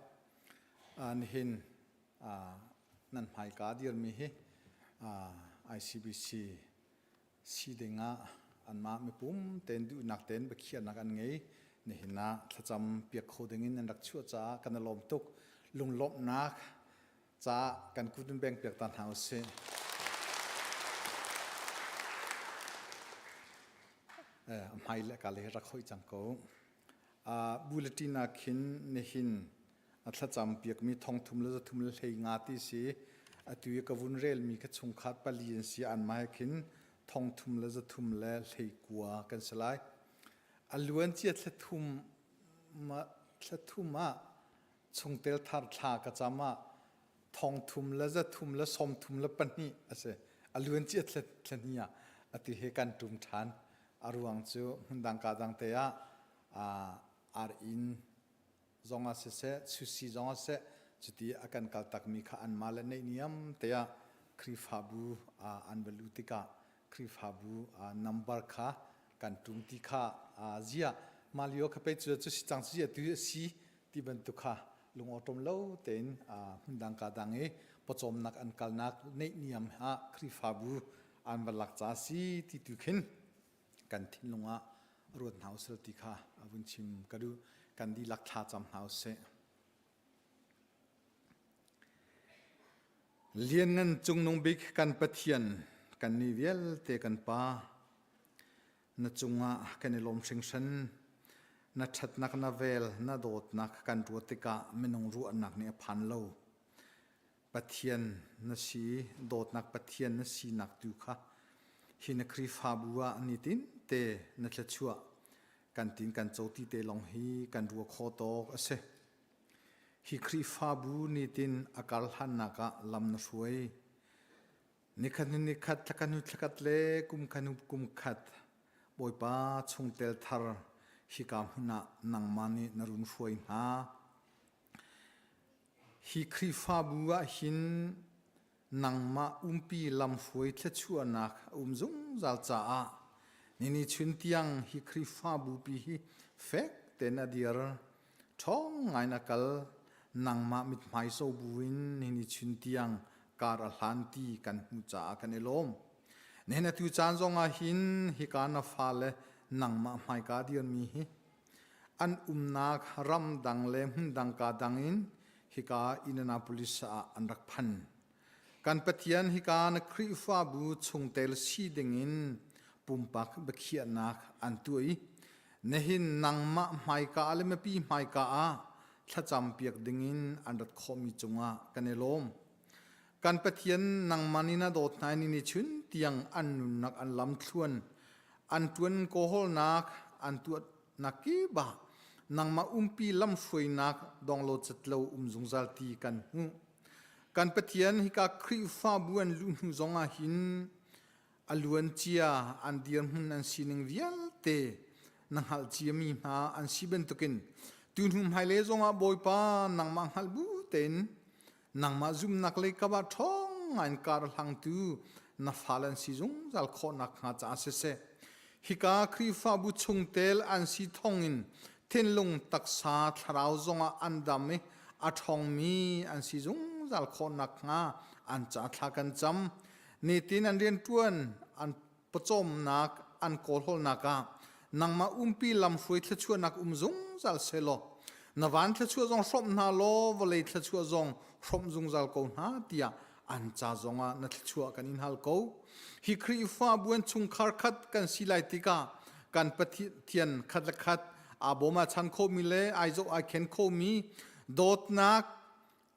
นี่เห็นนั่นหมายกาเดียร์มีICBCสีเดงอันมาไม่ปุ่มเต้นดูนักเต้นไปเขียนนักอันไงนี่เห็นนะถ้าจำเปียกโคดึงอินนันรักชั่วจ้ากันลมตุกลุงลบนักจ้ากันกุดแบงเปียกตันหาเสไม่เละกาเลยรักค่อยจังโกบุลตินาขินนี่เห็นถ้าจำเปียกมีทองทุ่มแล้วจะทุ่มแล้วให้งาที่สีตุยกับวุ้นเรลมีกระชงขาดปลีนสีอันมาให้ขินทองทุ่มแล้วจะทุ่มแล้วให้กลัวกันสลายล้วนเจียททุ่มมาชงเตลทาร์ทากระจามาทองทุ่มแล้วจะทุ่มแล้วสมทุ่มแล้วปนี่อะไรล้วนเจียทเนี่ยตุยให้กันทุ่มทานอารวังจูหุ่นดังกาดังเตียอินจงอาเสสุสีจงอาเสจุดที่อาการกัลตักมีข้าอันมาเลในนิยมเตียคริฟาบูอันเวลุติกาคริฟาบูนัมบาร์ข้ากันตุมติข้าเจียมาลิโอข้าไปจุดสิจังเจียตุยสีที่บรรทุกข้าลุงอตมเล่าเต็นหุ่นดังกาดังปจมนักอันกัลนักในนิยมคริฟาบูอันเวลักจ้าสีที่ตุขินกันทิ้งลงรวดหาวสติข้าวุนชิมกระดูกันดีลักท่าจำหาวเสเลียนเงินจงนงบิกกันปะเทียนกันนิเวลเตกันป้านจงกันในลมเชิงชันนชัดนักนาเวลนโดดนักกันรัวติกะไม่นงรู้นักเนี่ยพันเล่าปะเทียนนสีโดดนักปะเทียนนสีนักดูค่ะหินครีฟาบัวนิตินเตนัทชัวกันตินกันโจตีเตลองฮีกันรัวโคโตกเสฮิครีฟาบูนิตินอากาลหันนักลำนช่วยนิคัดตะกันุตะกัดเล่กุมกันุกุมขัดบอยป้าชงเตลทาร์ฮิกามหุนะนังมานีนรุนช่วยหาฮิครีฟาบัวหินนังมาปีลำช่วยทะชัวนักจงจัลจ้านี่ชุนที่ยังฮิครีฟาบูปีฮิเฟกเตนอดียร์ท้องไงนักลนังมามิดไม้โซบุวินนี่ชุนที่ยังการอัลฮันตีกันมุจ้ากันเอลมนี่นัตุจานจงอาหินฮิการนาฟาเลนังมาไม้กาเดียนมีฮิอันนักรำดังเลมดังกาดังอินฮิกาอินนาปุลิสอันรักพันกันปะเทียนฮิการครีฟาบูชงเตลซีดิงอินปุ่มปักเบขียนักอันตัวอีเนหินนังมาไม่กาเลมปีไม่กาถ้าจำเปียกดิงินอันรัดคอมิจงะกันเอลมกันปะเทียนนังมานินาโดดนายนิชุนเตียงอันนุนักอันลำทวนอันตวนโกฮลนักอันตัวนักกีบะนังมาปีลำช่วยนักดองโลจัดเลวจงจัลตีกันหูกันปะเทียนฮิกาครีฟาบวนลุนจงอาหินอลวนเจียอันเดียร์หุนอันสินิงเวียลเตนังฮัลเจียมีมาอันสิเบนตุกินตุนหุมไฮเลจงอาบอยปานังมังฮัลบูเตนนังมาซุมนักเลกบะท้องอันการลังตูนัฟาลันสิจงจัลโคนักหาจ้าเสเซฮิกาครีฟาบุชงเตลอันสิทองอินเทนลงตักษาทราวจงอาอันดามอัทองมีอันสิจงจัลโคนักหาอันจ้าทักันจำนี่ตินอันเรียนต้วนอันประจมนักอันโกลนักนังมาปีลำช่วยทะชัวนักจงจัลเซโลนวันทะชัวจงสมนาโลวเลยทะชัวจงสมจงจัลโกนาเตียอันจ้าจงนัทชัวกันอินฮัลโกฮิครีฟาบวนชุงคาร์คัดกันสิไลติกากันปฏิเทียนขัดละขัดอาบมาชันโคมิเลไอโซไอเคนโคมีโดดนัก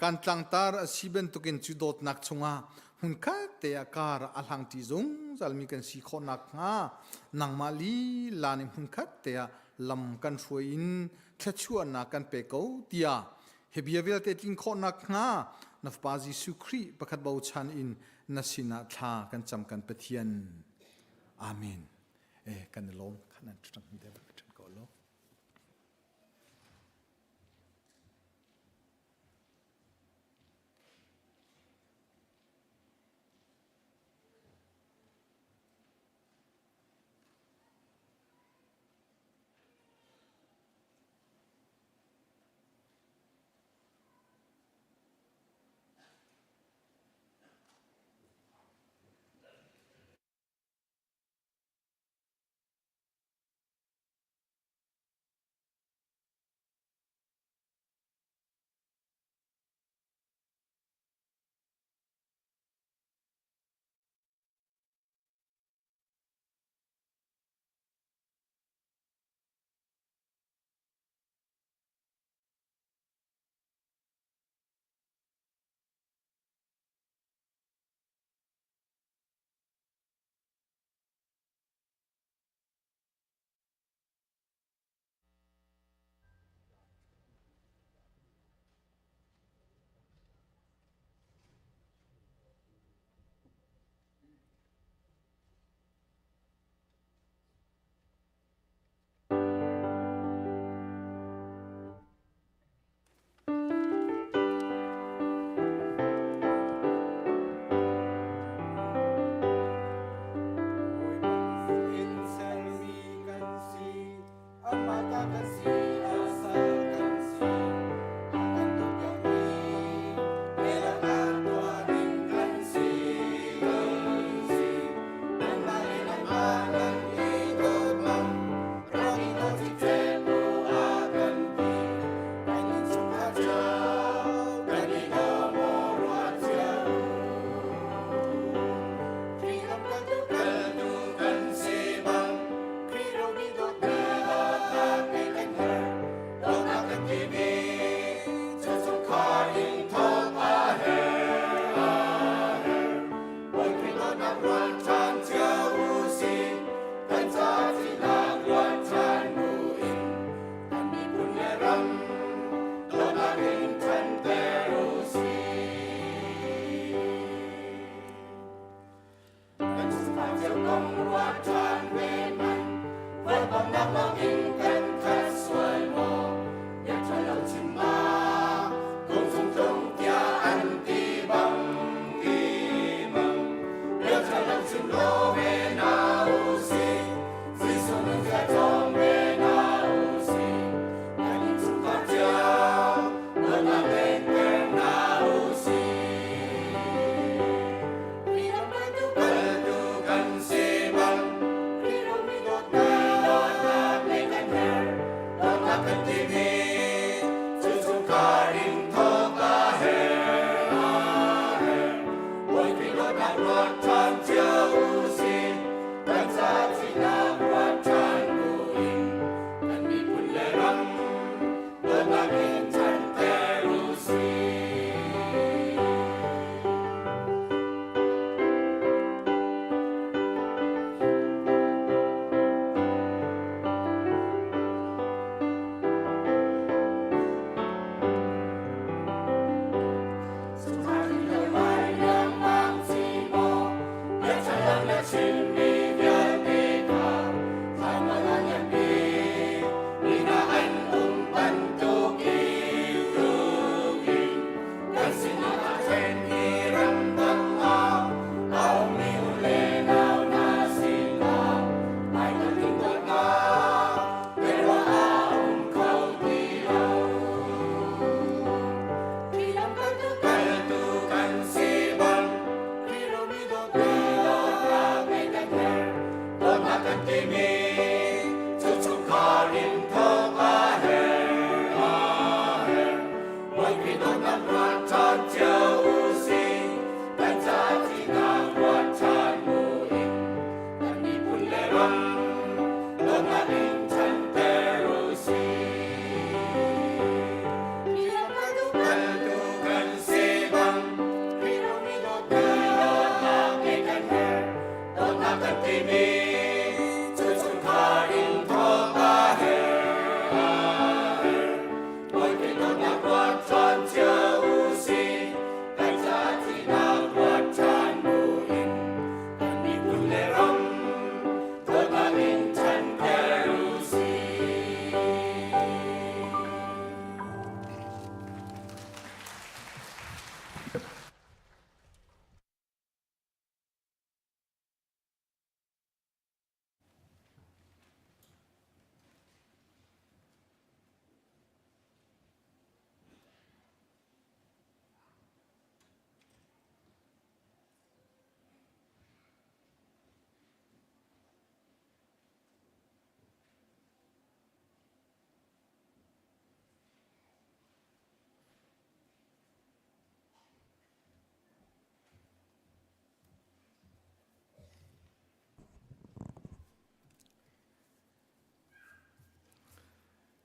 กันตังตาร์สิเบนตุกินจุดโดดนักชงหุ่นคัดเตะการอัลฮังติจงจัลมีกันสีคนนักนังมาลีลานิหุ่นคัดเตะลำกันช่วยอินทะชัวนักกันเปโกเตียเฮบียเวลเตติงคนนักนับปาจิสุครีประคัดบ่าวชันอินนัสินาทากันจำกันปะเทียนอาเมนกันลมขนาดจุดนั้นเดี๋ยวไปถึงก่อนแล้ว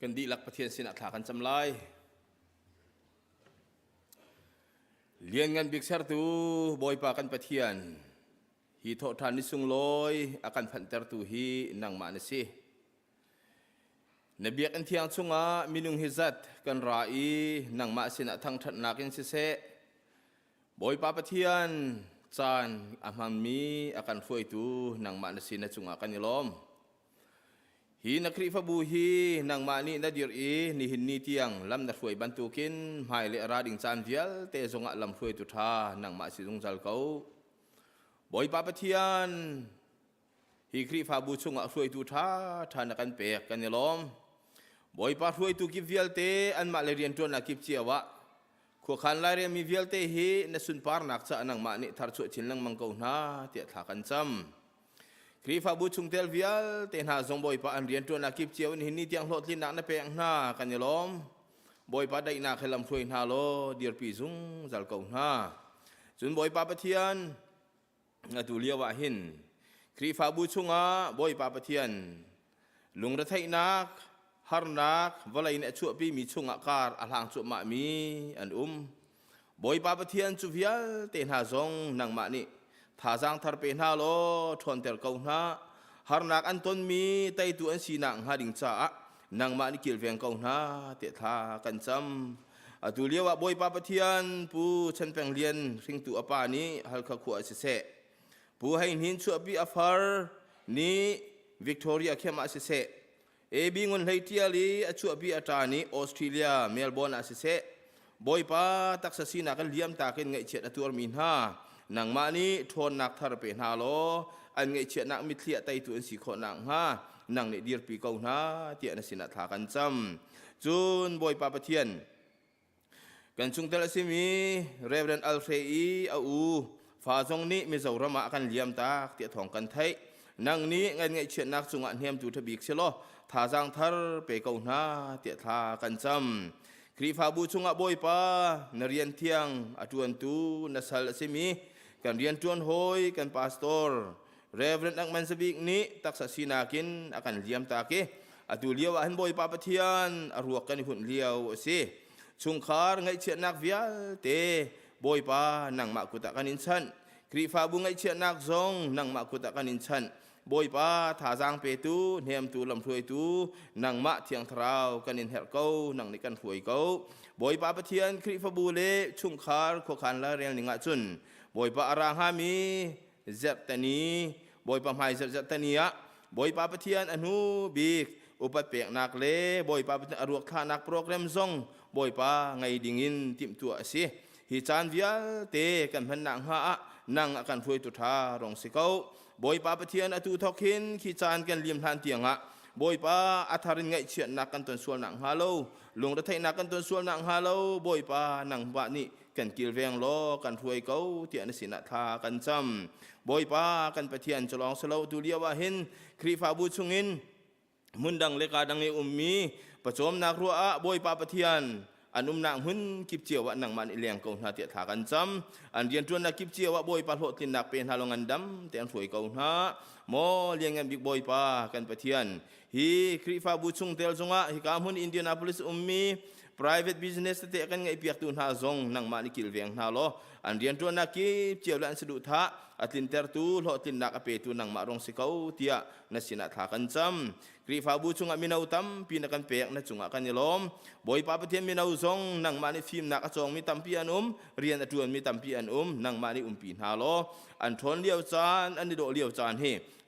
กันดีหลักประเทศสินะถากันจำลายเลี้ยงเงินบิกเซอร์ตูบอยปากันประเทศฮีโททานนิสุงลอยอากันพันเตอร์ตูฮีนังมาเนสินบีกันเที่ยงสุงามินุงฮิจัดกันรายนังมาสินะทั้งทัดนักินเสบอยปาประเทศจานอามันมีอากันฟวยตูนังมาเนสินะสุงากันยลอมฮีนักรีฟบูฮีนังมานีนาดีรีนิหินนีเตียงลำนักฟวยบันตุกินหายเลราดิงจานเวียลเตจงะลำฟวยตุธานังมาสิจงจัลเขาบอยปาปะเทียนฮีครีฟบูชงะฟวยตุธาทานักันเปกกันยลอมบอยปาฟวยตุกิเวียลเตอันมาเลเรียนตัวนักกิบเจียวะขวขันลายเรียมีเวียลเตฮีนสุนปาร์นักจะนังมานีทาร์สุชินลังมังกรนาเตียทากันจำครีฟาบูชงเทลวิลเตนหาซงบอยปาอันเรียนตัวนักกิบเจียวนี่นี่ที่อังโหลดลินักนับเปียงหน้ากันยลอมบอยปาได้นักให้ลำช่วยหน้าโลเดียร์ปีซุงจัลเก่าหน้าจุนบอยปาปะเทียนตุเลียวะหินครีฟาบูชงอาบอยปาปะเทียนลุงระไทนักฮาร์นักวลัยเนชั่วปีมีชงอาการอัลฮังชั่วมามีอันบอยปาปะเทียนจุวิลเตนหาซงนังมานี่ท่าจางทาร์เป็นฮาโลทนเตลเก่าหน้าฮาร์นักอันต้นมีไตตัวอันสีนังฮาดิงจ้านังมานี่เกี่ยวเวียงเก่าหน้าเตะท่ากันจำตุเลียวะบอยปาปะเทียนผู้ฉันแปลงเรียนริงตัวปานี้ฮัลขขวดเสะผู้ให้หินชั่วปีอัฟาร์นี้วิกตอเรียเข้ามาเสะ บีงุนเลยเทียลีอชัวบีอาจารย์นี้ออสเตรเลียเมลเบิร์นอาซิเซบอยป้าตักษสีนักเลี้ยมตาเกินไงเชียตัวมินฮานังมานี้ทนนักทารเป็นฮาโลอันไงเชียนักมิเลียไตตัวสีขนังฮานังเนดีร์ปีกาวนาเตียนสินัทากันจำจุนบอยป้าปะเทียนกันจุงเตลซิมีเรเวนอัลเฟอีอูฟาซงนี้มีเจ้าระมากันเลี้ยมตาเตียทองกันไทยนังนี้ไงไงเชียนักจุงอันเฮียมจูทบิกเชลทาจังทาร์เปกาวนาเตียทากันจำครีฟาบูชงอบอยป้านเรียนเที่ยงอจวนตูนัสลซิมีกันเรียนจวนโฮยกันพาสตอร์เรเวนอักมันสบิกนี้ตักษสีนากินอากันเลี้ยมตาเกอตูเลียวอันบอยป้าปะเทียนอรวกกันหุ่นเลียวสิชุงคาร์ไงเชียนักวิลเตบอยป้านังมากุตะกันอินชันครีฟาบูไงเชียนักซงนังมากุตะกันอินชันบอยป้าท่าจางเปตูเนียมตูลำถวยตูนังมะเทียงทราวกันอินเฮร์เกานังในกันถวยเกาบอยป้าปะเทียนคริฟบูเลชุงคาร์โคคันละเรียนนิงะจุนบอยป้าอารางฮามีเจ็บตานีบอยป้าไฮเจ็บตานีอะบอยป้าปะเทียนอนุบีกอุปัตเปียกนักเลบอยป้าปะเทียนอรวกท่านักโปรแกรมซงบอยป้าไงดิ่งินติมตัวสิฮิจานวิลเตกันพันนังฮะนังอากันถวยตุธารองสิเกาบอยป้าปะเทียนอตูทอกินขีจานกันเลียมทานเตียงอะบอยป้าอัธารินไงเชียนักกันตนส่วนหนังฮาโลลงระไทยนักกันตนส่วนหนังฮาโลบอยป้าหนังบ้านี่กันกิลเวงล้อกันถวยเกาเตียนสินาทากันจำบอยป้ากันปะเทียนจะลองสลาวตูเลียวว่าเห็นครีฟาบูชงินมุนดังเลกาดังในมีประชมนักรัวบอยป้าปะเทียนอันนางหุ่นกิบเจียวว่านังมันอิเลียงกองนาเตียถากันจำอันเรียนจวนนักกิบเจียวว่าบอยป้าโหตินนักเป็นฮาลงันดำแต่อันถวยกองนาโมเลียงกันบิ๊กบอยป้ากันปะเทียนฮีคริฟาบูชงเตลจงะฮิกามุนอินเดียนาโพลิสมี private business เตะกันไงเปียกตุนฮาซงนังมันกิลเวียงนาโลอันเรียนจวนนักกิบเจียวและอันสะดุทะอัตินเตอร์ตูโหตินนักอเปตุนังมารองสิเขาเตียนัสินาถากันจำคริฟาบูชงะมินาอุตัมปีนักกันเปียกนัจงะกันยลมบอยป้าปะเทียนมินาอุซงนังมันฟิล์มนักจงมีตัมปีอันเรียนอจวนมีตัมปีอันนังมันปีนฮาโลอันทนเลี้ยวจานอันนี้โดเลี้ยวจานเฮ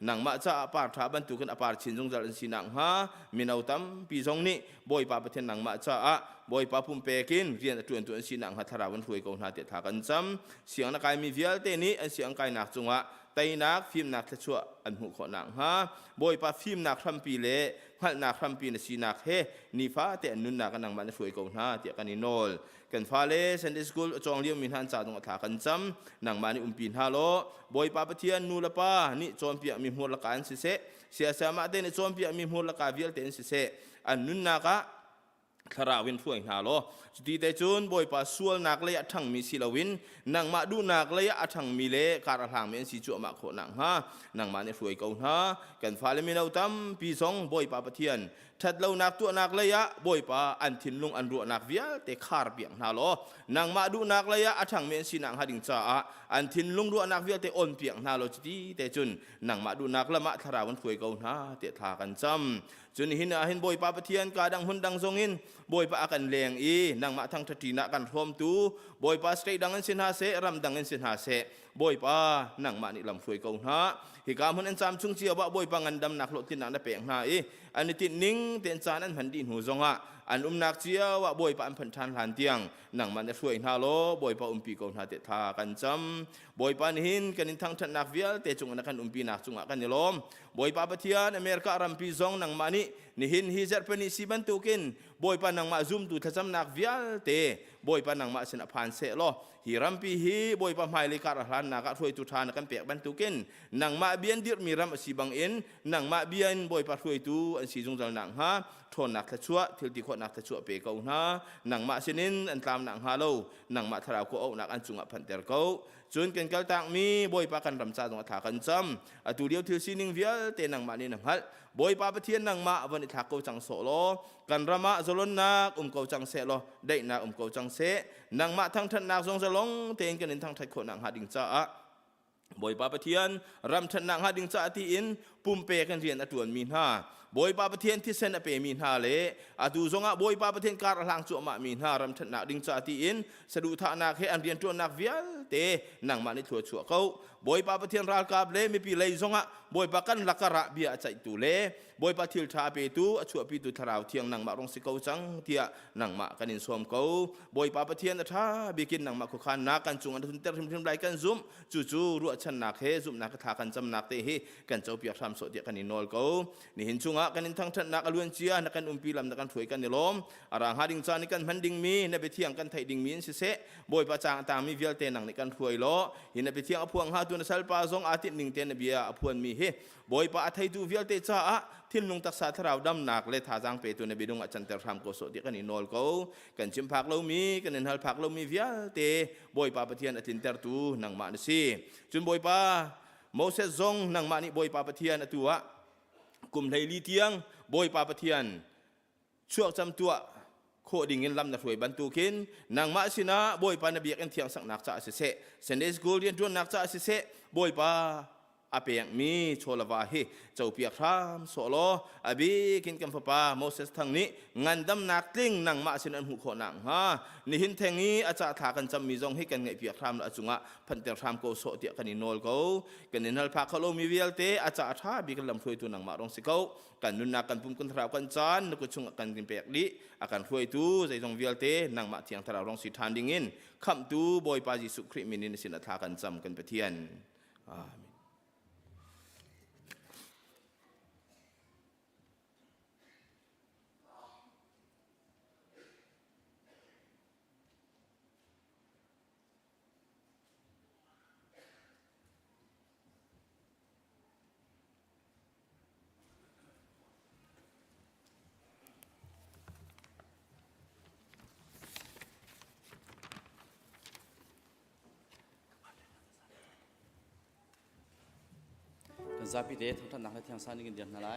นังมาจะอปาร์ทาบันตุกันอปาร์ชินจงจัลสินังฮามินาอุตัมปีจงนี้บอยป้าปะเทียนนังมาจะบอยป้าพุ่มเปกินเรียนอจวนตัวสินังฮัทราวันถวยกองนาเตถากันจำเสียงนักการมีวิลเตนี้อันเสียงกายนักจงะไตนักฟิล์มนักชั่วอันหูขอนังฮะบอยป้าฟิล์มนักทำปีเล่หัดนักทำปีนสีนักเฮนิฟ้าแต่นุนนักกันนังมันถวยกองนาเตกันนิโนลกันฟ้าเล่เซนเดสกูลจองเลี้ยงมินฮันจ่าตรงถากันจำนังมันปีนฮาโลบอยป้าปะเทียนนูละป้านี่จอมเปียมีหัวละกันสิเสเสียสามาเตนจอมเปียมีหัวละกาวิลเตนสิเสอันนุนนักะคาราวินช่วยหาโลจุดที่แต่จุนบอยป้าส่วนนักเลยทั้งมีศิลวินนังมาดูนักเลยทั้งมีเล่การทางเมียนสิจั่วมาโคนังฮะนังมาในช่วยเขาฮะกันฟ้าเลมินาอุตัมปีสองบอยป้าปะเทียนทัดเรานักตัวนักเลยบอยป้าอันทินลุงอันรัวนักวิลเตคาร์เบียงหาโลนังมาดูนักเลยทั้งเมียนสินังหาดิงจ้าอันทินลุงรัวนักวิลเตอ่อนเปียงหาโลจุดที่แต่จุนนังมาดูนักละมาคาราวันช่วยเขาฮะเตะทากันจำจนหินหินบอยป้าปะเทียนกาดังหุ่นดังทรงหินบอยป้าอากันแรงอีนังมาทั้งทัดทีนักกันพร้อมตูบอยป้าสเตย์ดังเงินสินหาเสรำดังเงินสินหาเสบอยป้านังมานี่ลำช่วยเขาฮะฮิกามันอันจำชุ่งเชียวว่าบอยป้างันดำนักหลดที่นักได้เปียงหาอีอันนี้ติดนิ่งเตียนจานันแผ่นดินหูจงฮะอันนักเชียวว่าบอยป้าอันพันธานหลานเตียงนังมันจะช่วยฮาโลบอยป้าปีเขาหาเตทากันจำบอยป้าหินกันทั้งทันนักวิลเตจงนักกันปีนักจงกันยลมบอยป้าปะเทียนอเมริการัมปีจงนังมานี่นี่หินฮิจัดเป็นสิบันตุกินบอยป้านังมาซุ่มตุทัศนักวิลเตบอยป้านังมาสนับพันเสโลฮิรัมปีฮีบอยป้าไฮลิการหลานนักช่วยตุทานกันเปียกบันตุกินนังมาเบียนดิรมีรัมสิบังเอ็นนังมาเบียนบอยป้าช่วยตุอันสีจงจัลนังฮะทนนักทัชวะทิลติขนักทัชวะเปกเอาฮะนังมาเชนินอันตามนังฮาโลนังมาทราวโกเอานักอันจุงพันเตอร์เกาจนกันกัลตังมีบอยป้ากันรำจาตรงถากันจำตัวเดียวทิลซินิงวิลเตนังมานี่นังฮัลบอยป้าปะเทียนนังมาวันนี้ถาเกาจังโซโลกันรำมาจลนนักเกาจังเสโลได้นักเกาจังเสนังมาทั้งทันนักทรงสลงเตนกันทั้งทัดคนนังหาดิงจ้าบอยป้าปะเทียนรำทันนังหาดิงจ้าที่อิน ปุ่มเปกันเรียนอตวนมีนฮาบอยปาประเทศที่เซนอเปมีนฮาเลอดูซงะบอยปาประเทศการหลังจั่วมามีนฮารำถนักดิ่งจาตีอินสะดุทานาเฮอันเรียนตัวนักวิลเตนังมาในถั่วชัวเขาบอยปาประเทศรัลกาบเลไม่ปีเลยซงะบอยปากันลักระเบียใจตูเลบอยปาทิลทาเปตูชัวปีตูทาราวเทียงนังมารงสิเขาจังเทียนังมากันอินสวมเขาบอยปาประเทศท่าบิกินนังมาคุขันนักกันจุงอันทุนเตอร์ทิมไลกันซุ่มจู่รัวชันนักเฮซุ่มนักทากันจำนักเตเฮกันเจ้าเปียกทำสดเดียกันอินนอลเขานี่เห็นจุงะกันอินทั้งนักอลวนเชียนักกันปีลำนักกันถวยกันในลมอารางหาดิ่งจานิกันพันดิ่งมีในไปเที่ยงกันไทยดิ่งมีนเสะบอยปาจางตามมีเวลเตนังในกันถวยล้อเห็นในไปเที่ยงอพวงหาตัวนัสลปาซงอาทิตย์หนึ่งเตนเบียอพวนมีเฮบอยปาไทยดูเวลเตจ้าทิมลงตักษาทราวดำหนักเลยทาจางเปตัวในบิดงอาจารย์เตอร์ทำโกโสเดียกันอินนอลเขากันชิมผักเรามีกันอินฮัลผักเรามีเวลเตบอยปาปะเทียนอาทิตย์เตอร์ตูนังมาณสิจุนบอยปาโมเสสซงนังมานิบอยปาปะเทียนตัวกลุ่มไทยลีเทียงบอยปาปะเทียนช่วงจำตัวโคดิ่งเงินลำนักถวยบรรทุกินนางมาสินะบอยปานเบียกันเทียงสักนักจ่าเสะเซนเดสกูเรียนจวนนักจ่าเสะบอยปาอาเปียงมีโชลวาเฮเจ้าเปียกทามโซโลอบีกินกัมพปาโมเสสทางนี้งานดำนักติ้งนางมาสินันหุโคนังฮะนี่หินแทงนี้อาจารย์ถากันจำมีจงให้กันไงเปียกทามละจุงะพันเตอร์ทามโกโซเตียกันอินโนลเขากันอินฮัลพักเขาลมีเวลเตอาจารย์ท่าบีกันลำถวยตัวนางมารงสิเขากันนุนนักกันปุ่มกันทราวกันจานนึกจุงกันกินเปียกดิอาการถวยตูใจจงเวลเตนางมาเทียงทราวรองสิทานดิ่งอินคำตูบอยปาจิสุคริมินินสินทากันจำกันไปเทียนซาปิเดทท่านนักเที่ยงสานิกินเดียนอะไร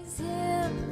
Praise Him.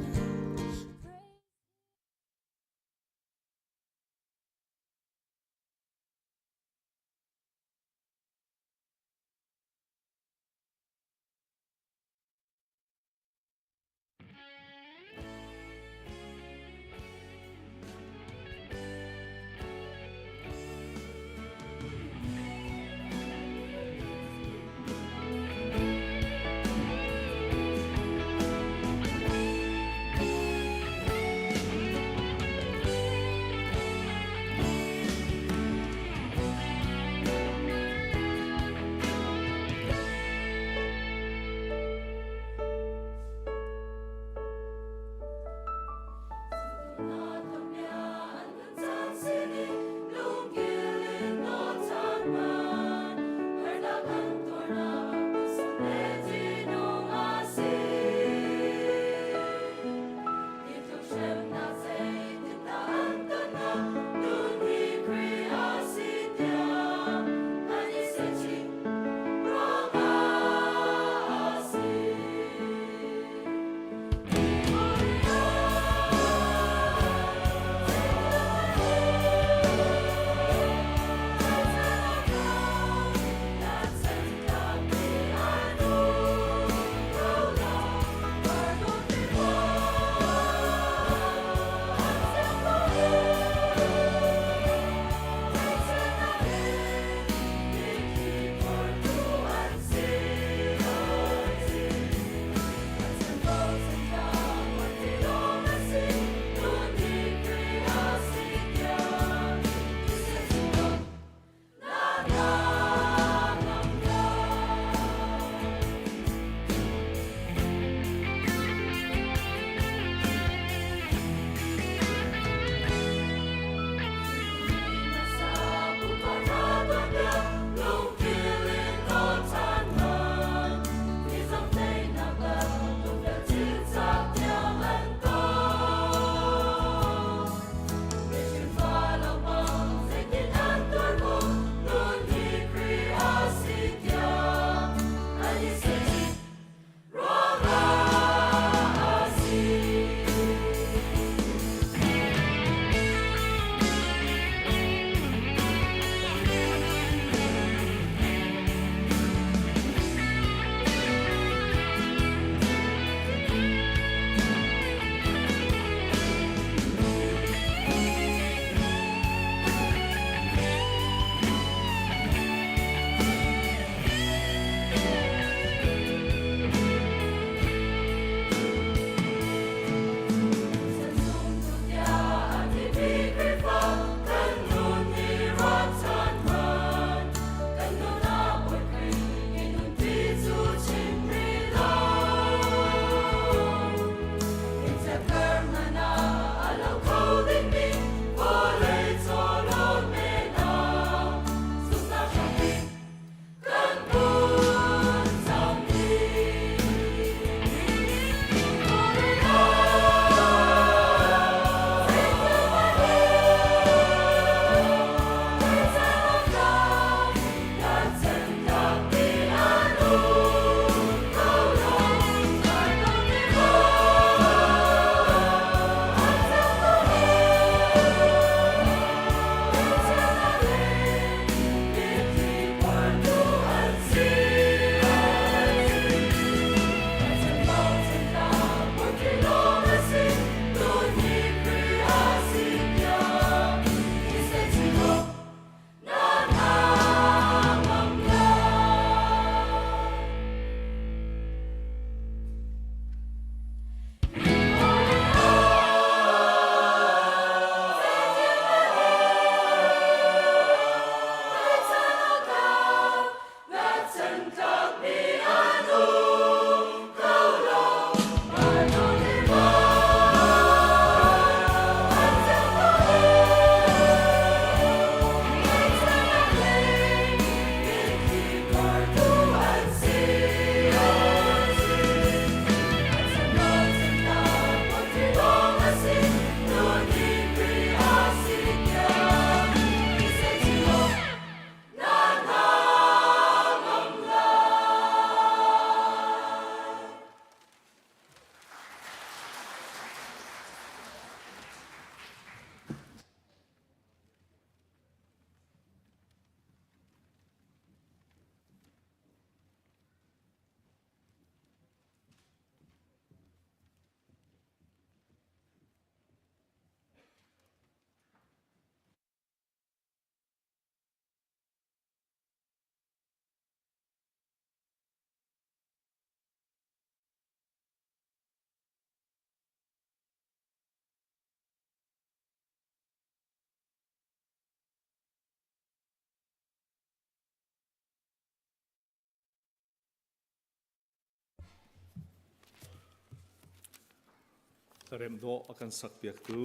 รมโดอากันสักเปียกตู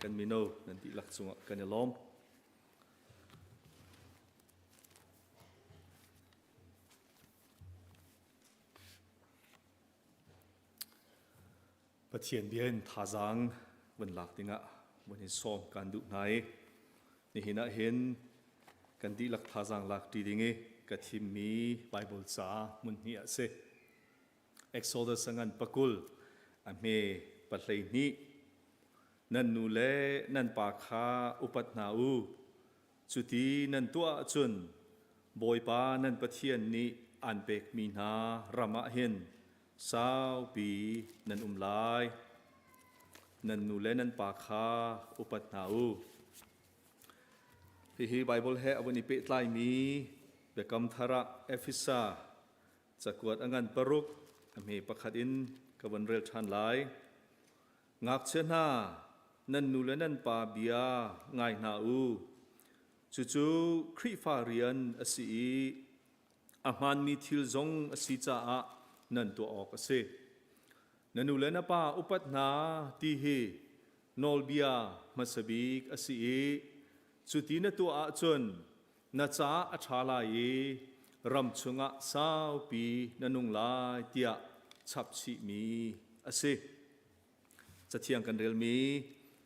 กันมิโนนันติลักษุงกันยล้อมปะเทียนเบียนท่าจังวันหลักติงะวันนี้ซ้อมการดูไหนนี่เห็นเห็นกันดีหลักท่าจังหลักดีดิงกะทิมีไบเบิลจ้ามุนนี่เส Exhortations งันปะกุลอเมปัตเลนี้นันนูเลนันปาคาอุปัตนาอูจุดีนันตัวจุนบอยปานันปะเทียนนี้อันเปกมีนารามะเห็นสาวปีนันลายนันนูเลนันปาคาอุปัตนาอูที่ไบเบิลเฮอวันนี้เปิดไลมีเบกัมทาระเอฟิซาจะกวดงันปรุกอเมปะขัดอินกับวันเรลชันไลงักเชนานันนูเลนันปาเบียง่ายนาอูจู่ครีฟาเรียนอสีอามันมีทิลซงอสีจ้านันตัวออกเสนันนูเลนปาอุปัตนาตีเฮนอลเบียมาสบิกอสีจุดที่นตัวอาจนนาจ้าอัชาลายรำชงะสาวปีนันุงลายเตียชับชีมีอเสจะเทียงกันเรลมี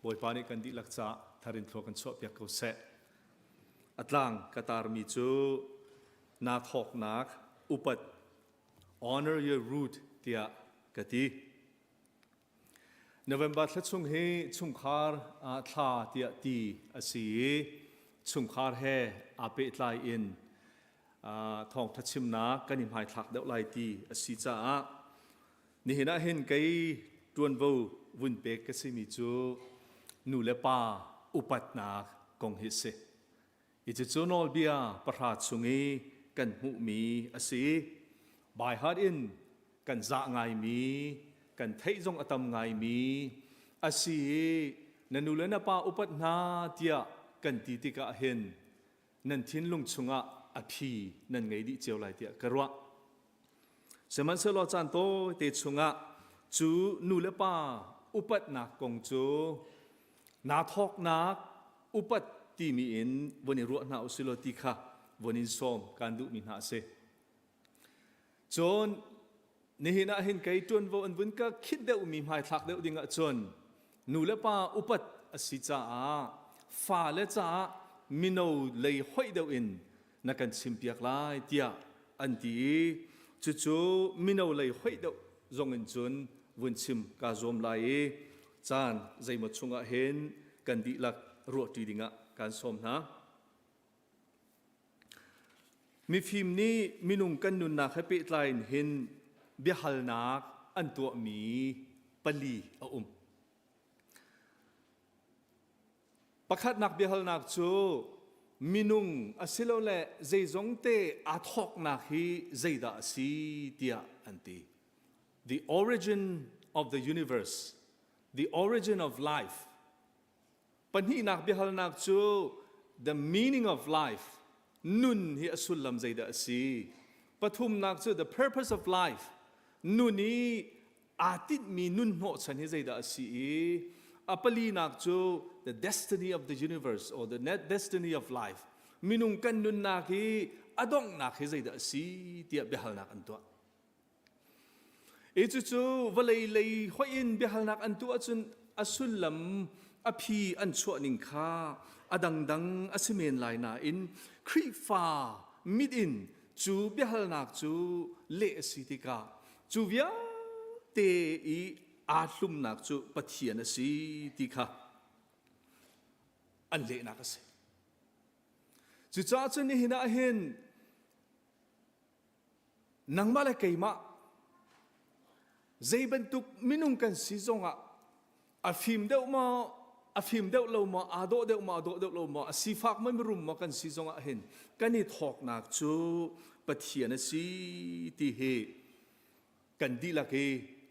บอยปานิกันดิลักษะทารินทรกันชอบอยากเขาเสอัตลังกตาร์มีจูนาทอกนักอุปัต honor your root เตียกติNovember ทชงเฮชงคาร์ทาเตียตีอสีชงคาร์เฮอาเปตไลอินทองทัชิมนากันหิมหายทักเดาไลตีอสีจ้านี่เห็นเห็นไกตวนวูวุนเปกสิมิจูนูเลปาอุปัตนากงฮิเซอิจจูนอลเบียประหารชงเฮกันมุมีอสีบายฮาร์อินกันจะไงมีกันเทจงอตมไงมีอาศีนันนูเลนปาอุปัตนาเตียกันตีติกะเห็นนันทินลุงชงะอภินันไงดิเจียวไลเตียกระวะเสมันเสลอจันโตเตชงะจูนูเลปาอุปัตนากงจูนาทอกนักอุปัตตีมีอินวันนี้รัวนาอุสิโลติค่ะวันนี้ซ้อมการดูมินาเซจนนี่เห็นเห็นไก่จวนวันวันก็คิดเดามีหมายทักเดาดิ่งจนนูเลปาอุปัตสิจ้าฟ้าเลจ้ามิโนเลยห้อยเดาอินนักการชิมเปียกลายเตียอันที่จู่มิโนเลยห้อยเดาจงอินจนวันชิมกาจอมลายจานใจหมดชงเห็นกันดีลักรัวดีดิ่งการสมนะมีฟิล์มนี้มีนุ่งกันนุนนักให้ปิดไลน์เห็นเบียฮัลนักอันตัวมีปลีประคัดนักเบียฮัลนักจูมินุงอสิโลเลใจจงเตอาทอกนักฮีใจดาสีเตียอันตี the origin of the universe the origin of life ปัญหานักเบียฮัลนักจู the meaning of life นุนฮีอสุลลัมใจดาสีปฐุมนักจู the purpose of lifeนูนี้อาทิตย์มีนุนโหฉันให้ใจดาสีอัปลีนักจู the destiny of the universe or the destiny of life มีนุงกันนุนนักฮีอดงนักให้ใจดาสีเตียเบฮัลนักอันตัวจู่วลัยเลยห้อยอินเบฮัลนักอันตัวจนอสุลลัมอภิอันชั่วนิงคาอดังอสิเมนไลนาอินครีฟามิดอินจูเบฮัลนักจูเลสิติกาจูเวียเตอีอาลุมนักจูปะเทียนสีติค่ะอันเละนักสิจู่จ้าจนนี่เห็นเห็นนังมาเลกัยมาใจบรรทุกมินุงกันสีจงอาฟิมเดวมาอาฟิมเดวเรามาอาโดเดวมาอาโดเดวเรามาสีฟักไม่รุมมากันสีจงเห็นกันนี่ทอกนักจูปะเทียนสีติเฮกันดีละเก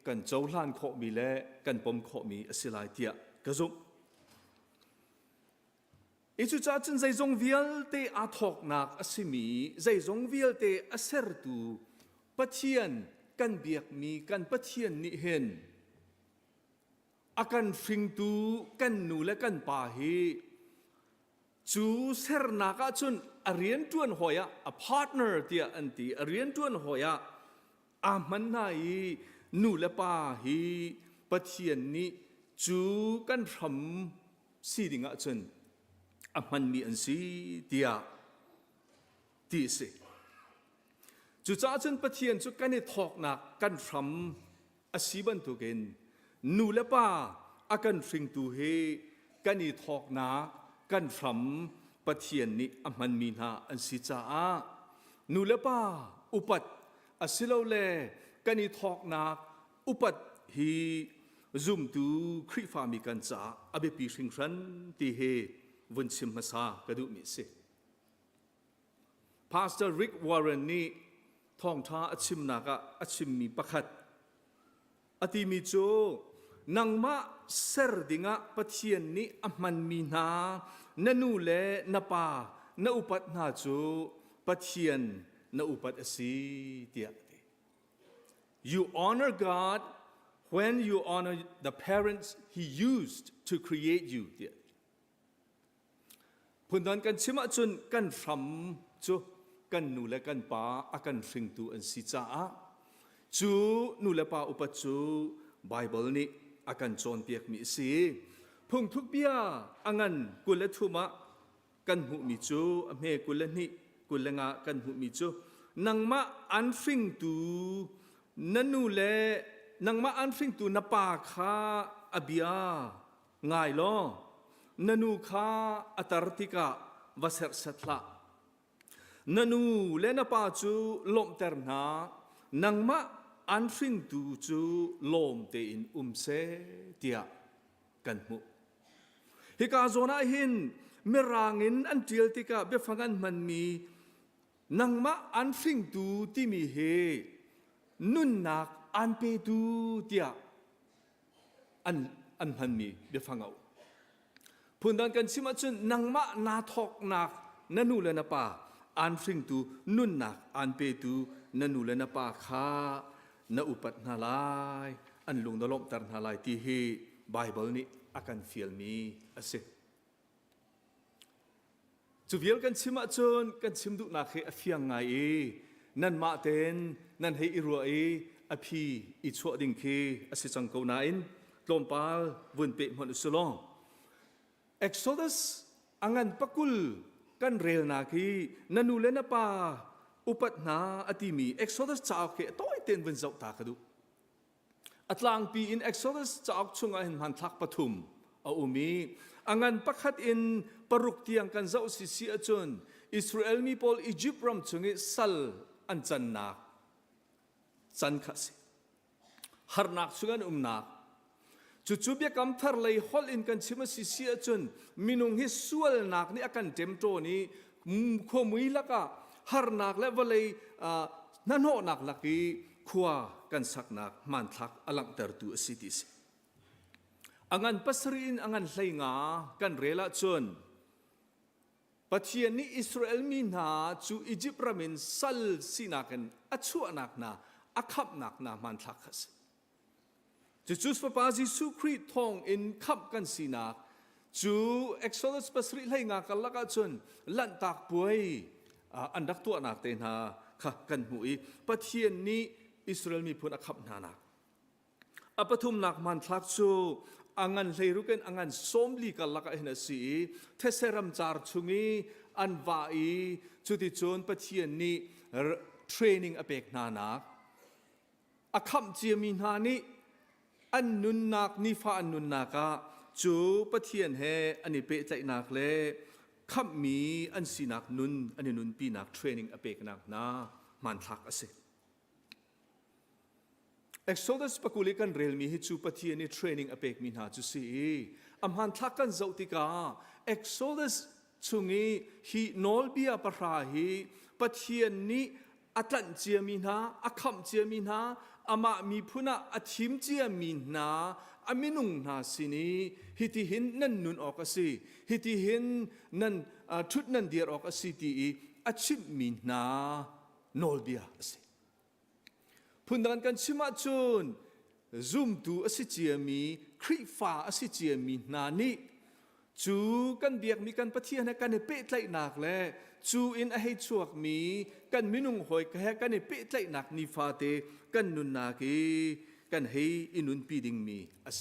กันเจ้าล้านขอมีและกันปมขอมีอสิลายเตียกระซุบอิจุจ้าจนใจจงวิลเตอาทอกนักอสิมีใจจงวิลเตอเสรตูปะเทียนกันเบียกมีกันปะเทียนนิเห็น akan fing tu kan nu le kan pa hi chu ser na ka chun arian tuan hoya a partner tia anti arian tuan hoya a man nai nu le pa hi pathian ni chu kan phram si dinga chun a man mi an si tia ti se chu cha chun pathian chu kan ni thok nak kan phram a si ban tu gen nu le pa akan fing tu he kan ni thok na kan phram pathian ni a man mi na an si cha a nu le pa upat asilo le kan ni thok na upat hi zoom tu khri fa mi kan cha abe pi sing ran ti he vun sim ma sa ka du mi se Pastor Rick Warren ni Thawngṭhachim na ka achim mi pakhat ati mi chu nangma ser dinga pathian ni amman mi na nanu le na pa na upat na chu pathian na upat asi tia you honor God when you honor the parents he used to create you tia pundan kan chima chun kan phram chu kan nu le kan pa akan fing tu an si cha a chu nu le pa upat chu Bible ni akan chon piak mi si phung thuk bia angan kule thuma kan hu mi chu ame kule ni kulenga kan hu mi chu nangma an fing tu nanu le nangma an fing tu na pa kha abia ngai lo nanu kha atartika vaser satla nanu le na pa chu lom ter na nangma an fing tu chu lom te in se tia kan mu hi ka zona hin mirangin an tial tika be fangan man mi nangma an fing tu ti mi he nun nak an pe tu tia an man mi be fangau pundan kan sima chun nangma na thok nak nanu le na pa an fing tu nun nak an pe tu nanu le na pa kha na upat na lai an lung dalom tar na lai ti hi Bible ni akan feel mi ase chu vial kan chima chon kan chim du na khe afiang ngai nan ma ten nan hei irua a phi I chho ding khe ase chang ko na in tlom pal vun pe mon usulong Exodus angan pakul kan rel na ki nanu le na pa upat na atimi Exodus chaw ke toy ten vun zau ta kadu atlang pi in Exodus chaw chunga hin han thak pathum a umi angan pakhat in paruk tiang kan zau si si achun Israel mi pol Egypt ram chungi sal an chan na chan khasi har nak chungan umnak chuchubia kam thar lei hol in kan chima si si achun minung hi sual nak ni akan temto ni khomui laka har nak le valei nan ho nak laki khua kan sak nak man thak alang ter tu cities angan pasrin angan hlei nga kan rela chun pathian ni Israel mi na chu Egypt ramin sal sinakan achu anak na akhap nak na man thak khas Jesus papa Jesu Christ thong in khap kan sinak chu Exodus pasri hlei nga kalaka chun lan tak puai andak tu anak te na kha kan hui pathian ni Israel mi phun akhap na nak apathum nak man thak chu angan leiruken angan somli kalaka hena si theseram char chungi anwai chuti chon pathian ni training apek na nak akham chiami na ni an nun nak ni fa an nun naka chu pathian he ani pe chai nak le kham mi an sinak nun ani nun pi nak training apek nak na man thak ase Exodus pakulikan rel mi hi chu pathian ni training apek mi na chu si amhan thakan zautika Exodus chungi hi nolbia parha hi pathian ni atan chiami na akham chiami na ama mi phuna athim chiami na aminung na sini hiti hin nan nun okasi hiti hin nan thut nan dir okasi ti achim mi na nolbia ase pundan kan chima chun ซุ่มตูอสิเจียมีคริฟ้าอสิเจียมีนานิจูกันเบียกมีกันปะเทียนกันในเป๊ะไตรหนักแลจูอินให้ชวกมีกันมินุงหอยแค่กันในเป๊ะไตรหนักนิฟาเตกันนุนนากีกันให้อินุนปีดิงมีอเส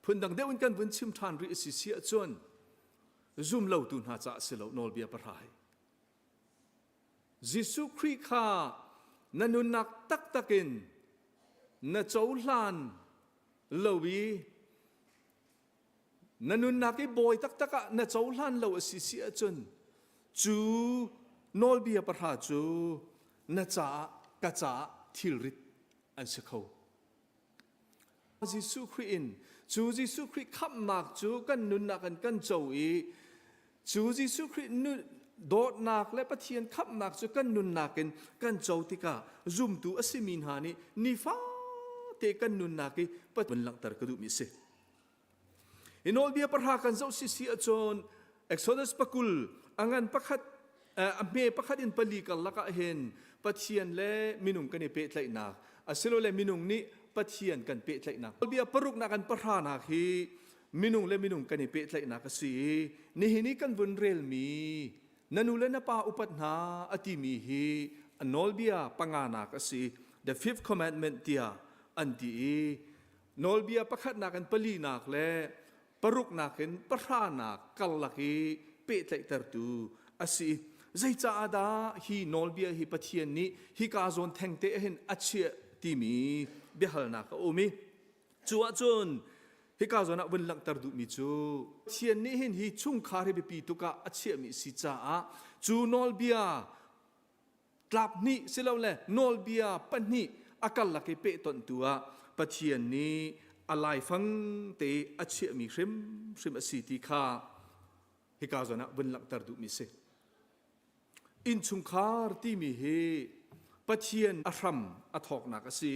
พุ่นดังเดวินกันวันชิมทานริสิเสียจวนซุ่มเหล่าตุนหาจะเสลานอลเบียปะรายยิสุคริข้านันุนักตักตะกินนเจ้าลานเหล่าวีนันุนักไอ้บอยตักตักะนเจ้าลานเหล่าสิเสียจนจูนอลเบียปะราจูนจ่ากะจ่าทิลริดอันเสเขายิสุครินจูยิสุคริขับมากจูกันนุนักกันเจ้าอีจูยิสุครินุโดดนักและปะเทียนขับนักจูกันนุนนักกันเจ้าติกาซุ่มตูอสิมินหานีนิฟ้าเตกันนุนนักปัดมันหลังตรกระดูมิเสอินอลเบียประหากันเจ้าสิสีอาจน Exhortations ปะกุลอังกันประคัดเมประคัดอินปลีกันละกะเห็นปะเทียนและมินุงกันเปะไหลนักอาศัยและมินุงนี้ปะเทียนกันเปะไหลนักอลเบียปรุกนักกันประหานักฮีมินุงและมินุงกันเปะไหลนักสินี่หินี่กันวนเรลมีนันุเลนปาอุปัฏนาอติมีฮีอันนอลเบียปังานักสิ the fifth commandment เดียอันที่นอลเบียประคัดนักกันปลีนักและปรุกนักกันประหานักกัลลักเปะไหลตรตูอสิใจจ้าดาฮีนอลเบียฮีปะเทียนนี้ฮีกาซอนแทงเตเห็นอัจเชติมีเบฮัลนักโอมิจัวจนฮิกาซอนวันหลังตรดุมิจูเทียนนี้เห็นฮีชุ่งคาริบปีตุกะอัจเชมิสิจ้าจูนอลเบียกลับนี้เสลาเลนอลเบียปันนี้อากัลลักเปะตนตัวปะเทียนนี้อะไรฟังเตอัจเชมิชิมอสิติคาฮิกาซอนวันหลังตรดุมิเสอินชุงคาร์ที่มีเฮปะเทียนอธรรมอทอกนักสิ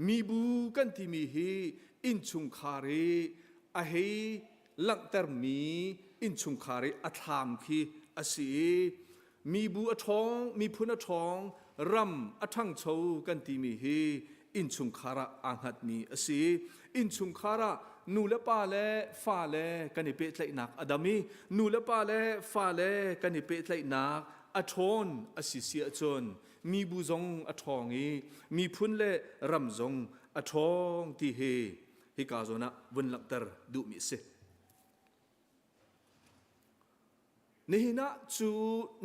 มีบูกันที่มีเฮอินชุงคารีอเฮลักตรมีอินชุงคารีอธรรมคีอสิมีบูอทองมีพุนอทองรำอทังโชกันที่มีเฮอินชุงคาระอังหัดมีอสิอินชุงคาระนูเลปาเลฟาเลกันนิเปตไลนักอดามีนูเลปาเลฟาเลกันนิเปตไลนักอทอนอสิเสียจนมีบูซงอทองอีมีพุนเลรำซงอทองที่เฮฮิกาโซนะวันหลังตรดูมิเสนี่นะจู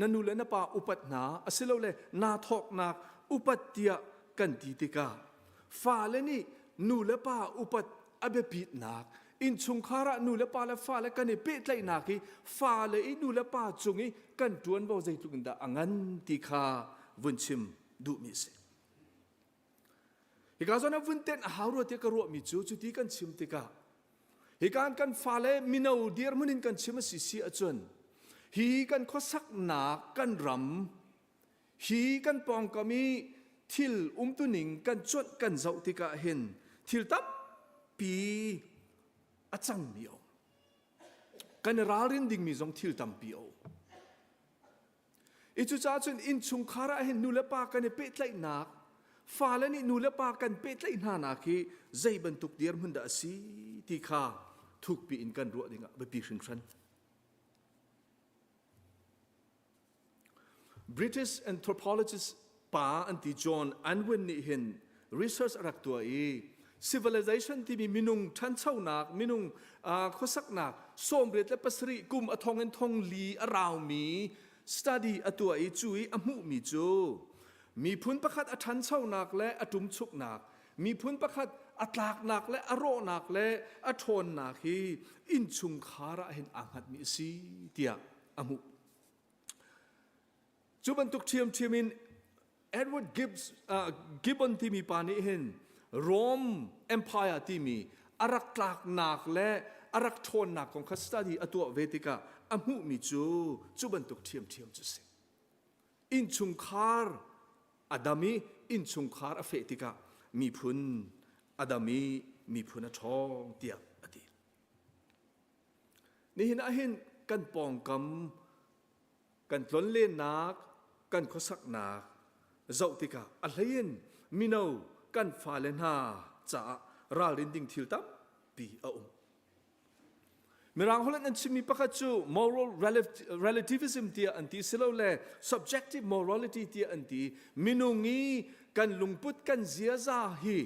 นันูเลนปาอุปัตนาอสิโลเลนาทอกนักอุปัตเตียกันติติกาฟาเลนี่นูเลปาอุปัตอเบปิดนักอินชุงคาระนูเลปาเลฟาเลกันเปตไลนักฟาเลอินูเลปาจุงอีกันจวนบ่ใจตุกันดาอังันติคาวุนชิมดูมิเสฮิกาโซนะวุนเต็นหาวรติกรัวมิจูจุติกันชิมติกาฮิการกันฟาเลมินาอูเดียร์มุนินกันชิมสิสีอจวนฮีกันข้อสักหนักกันรำฮีกันปองก็มีทิลตุนิงกันจดกันเจ้าติกาเห็นทิลตับปีอาจังมีโอกันรารินดิ่งมีจงทิลตัมปีโออิจุจ้าจนอินชุงคาระเห็นนูเลปากันเปตไลนักฟาเลนี่นูเลปากันเปตไลนานักใจบรรทุกเดียร์มันดาสีที่ข้าทุกปีอินกันรัวดิ่งไปปีชิงชันBritish anthropologist ป้าอันที่จอห์นอันเวนนี่เห็น research รักตัวcivilization ที่มีมินุงทันเช่านักมินุงข้อสักนักส้มเรียดและปัสรีกุมอทองเงินทองลีอราวมี study อตัวจุยอมุมีจูมีพุนประคัดอทันเช่านักและอตุมชุกนักมีพุนประคัดอัตลากนักและอโรนักและอทนนักฮีอินชุงคาระเห็นอ่างหัดมีสีเตียอมุจุบันตุกเทียมมินเอ็ดเวิร์ดกิบบอนที่มีปานิเห็นโรมเอ็มไพร์ที่มีอารักตากนักและอารักทนนักของคัสตาดีอตัวเวติกาอมุมิจุบันตุกเทียมจุสิอินชุงคาร์อดามีอินชุงคาร์อเฟติกามีพุนอดามีพุนทองเตียอดีนี่เห็นเห็นกันปองกำกันล้นเล่นนักกันข้อสักนักเจ้าติกาอะไรเห็นมินา กันฟ้าเลนหาจะราลินดิ่งทิลตับปีมีรางฮอลนันชิมีประคัจู moral relativism เตียอันที่สิโลเล subjective morality เตียอันที่มินุงีกันลุงพุทกันเสียซาฮี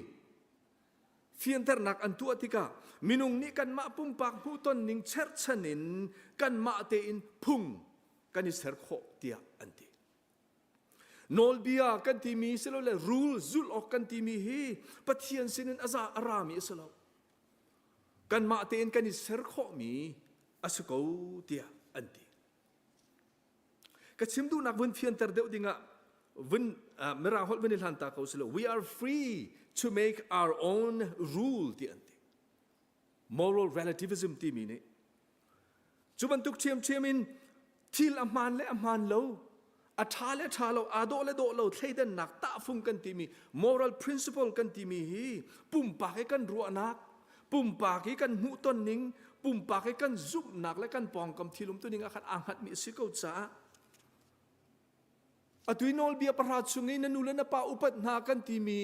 เฟียนเทอร์นักอันตัวที่กะมินุงนี้กันมาปุ่มปากผู้ต้นนิงเชิดชนินกันมาเตอินพุ่งกันอิสเฮร์โคเตียอันที่นอลเบียกันที่มีสิโลเล rule จุลออกกันที่มีฮีปะเทียนสินินอาซาอารามีสิโลกันมาเตอินกันอิสเฮร์โคมีอาสุโกเตียอันที่ก็ชิมดูนักวันเฟียนเทอร์เดียวดิ่งะวันเมื่อเราฮอลวันนิลันตาเขาสิโล we are free to make our own rule ที่อันที่ moral relativism ที่มีนี่จุบันตุกเชียมอินที่ละมันและอามันเราอาชาและชาเราอาโดและโดเราเทเดนหนักตาฟุงกันที่มี moral principle กันที่มีปุ่มปากให้กันรัวนักปุ่มปากให้กันหูต้นนิงปุ่มปากให้กันซุบหนักและกันปองกำที่ลุมตัวนิงอาคัดอ่างหัดมีสิเกาจ้าอตุยนอลเบียประหลาดสุงไงนันูเลนปาอุปัตนากันที่มี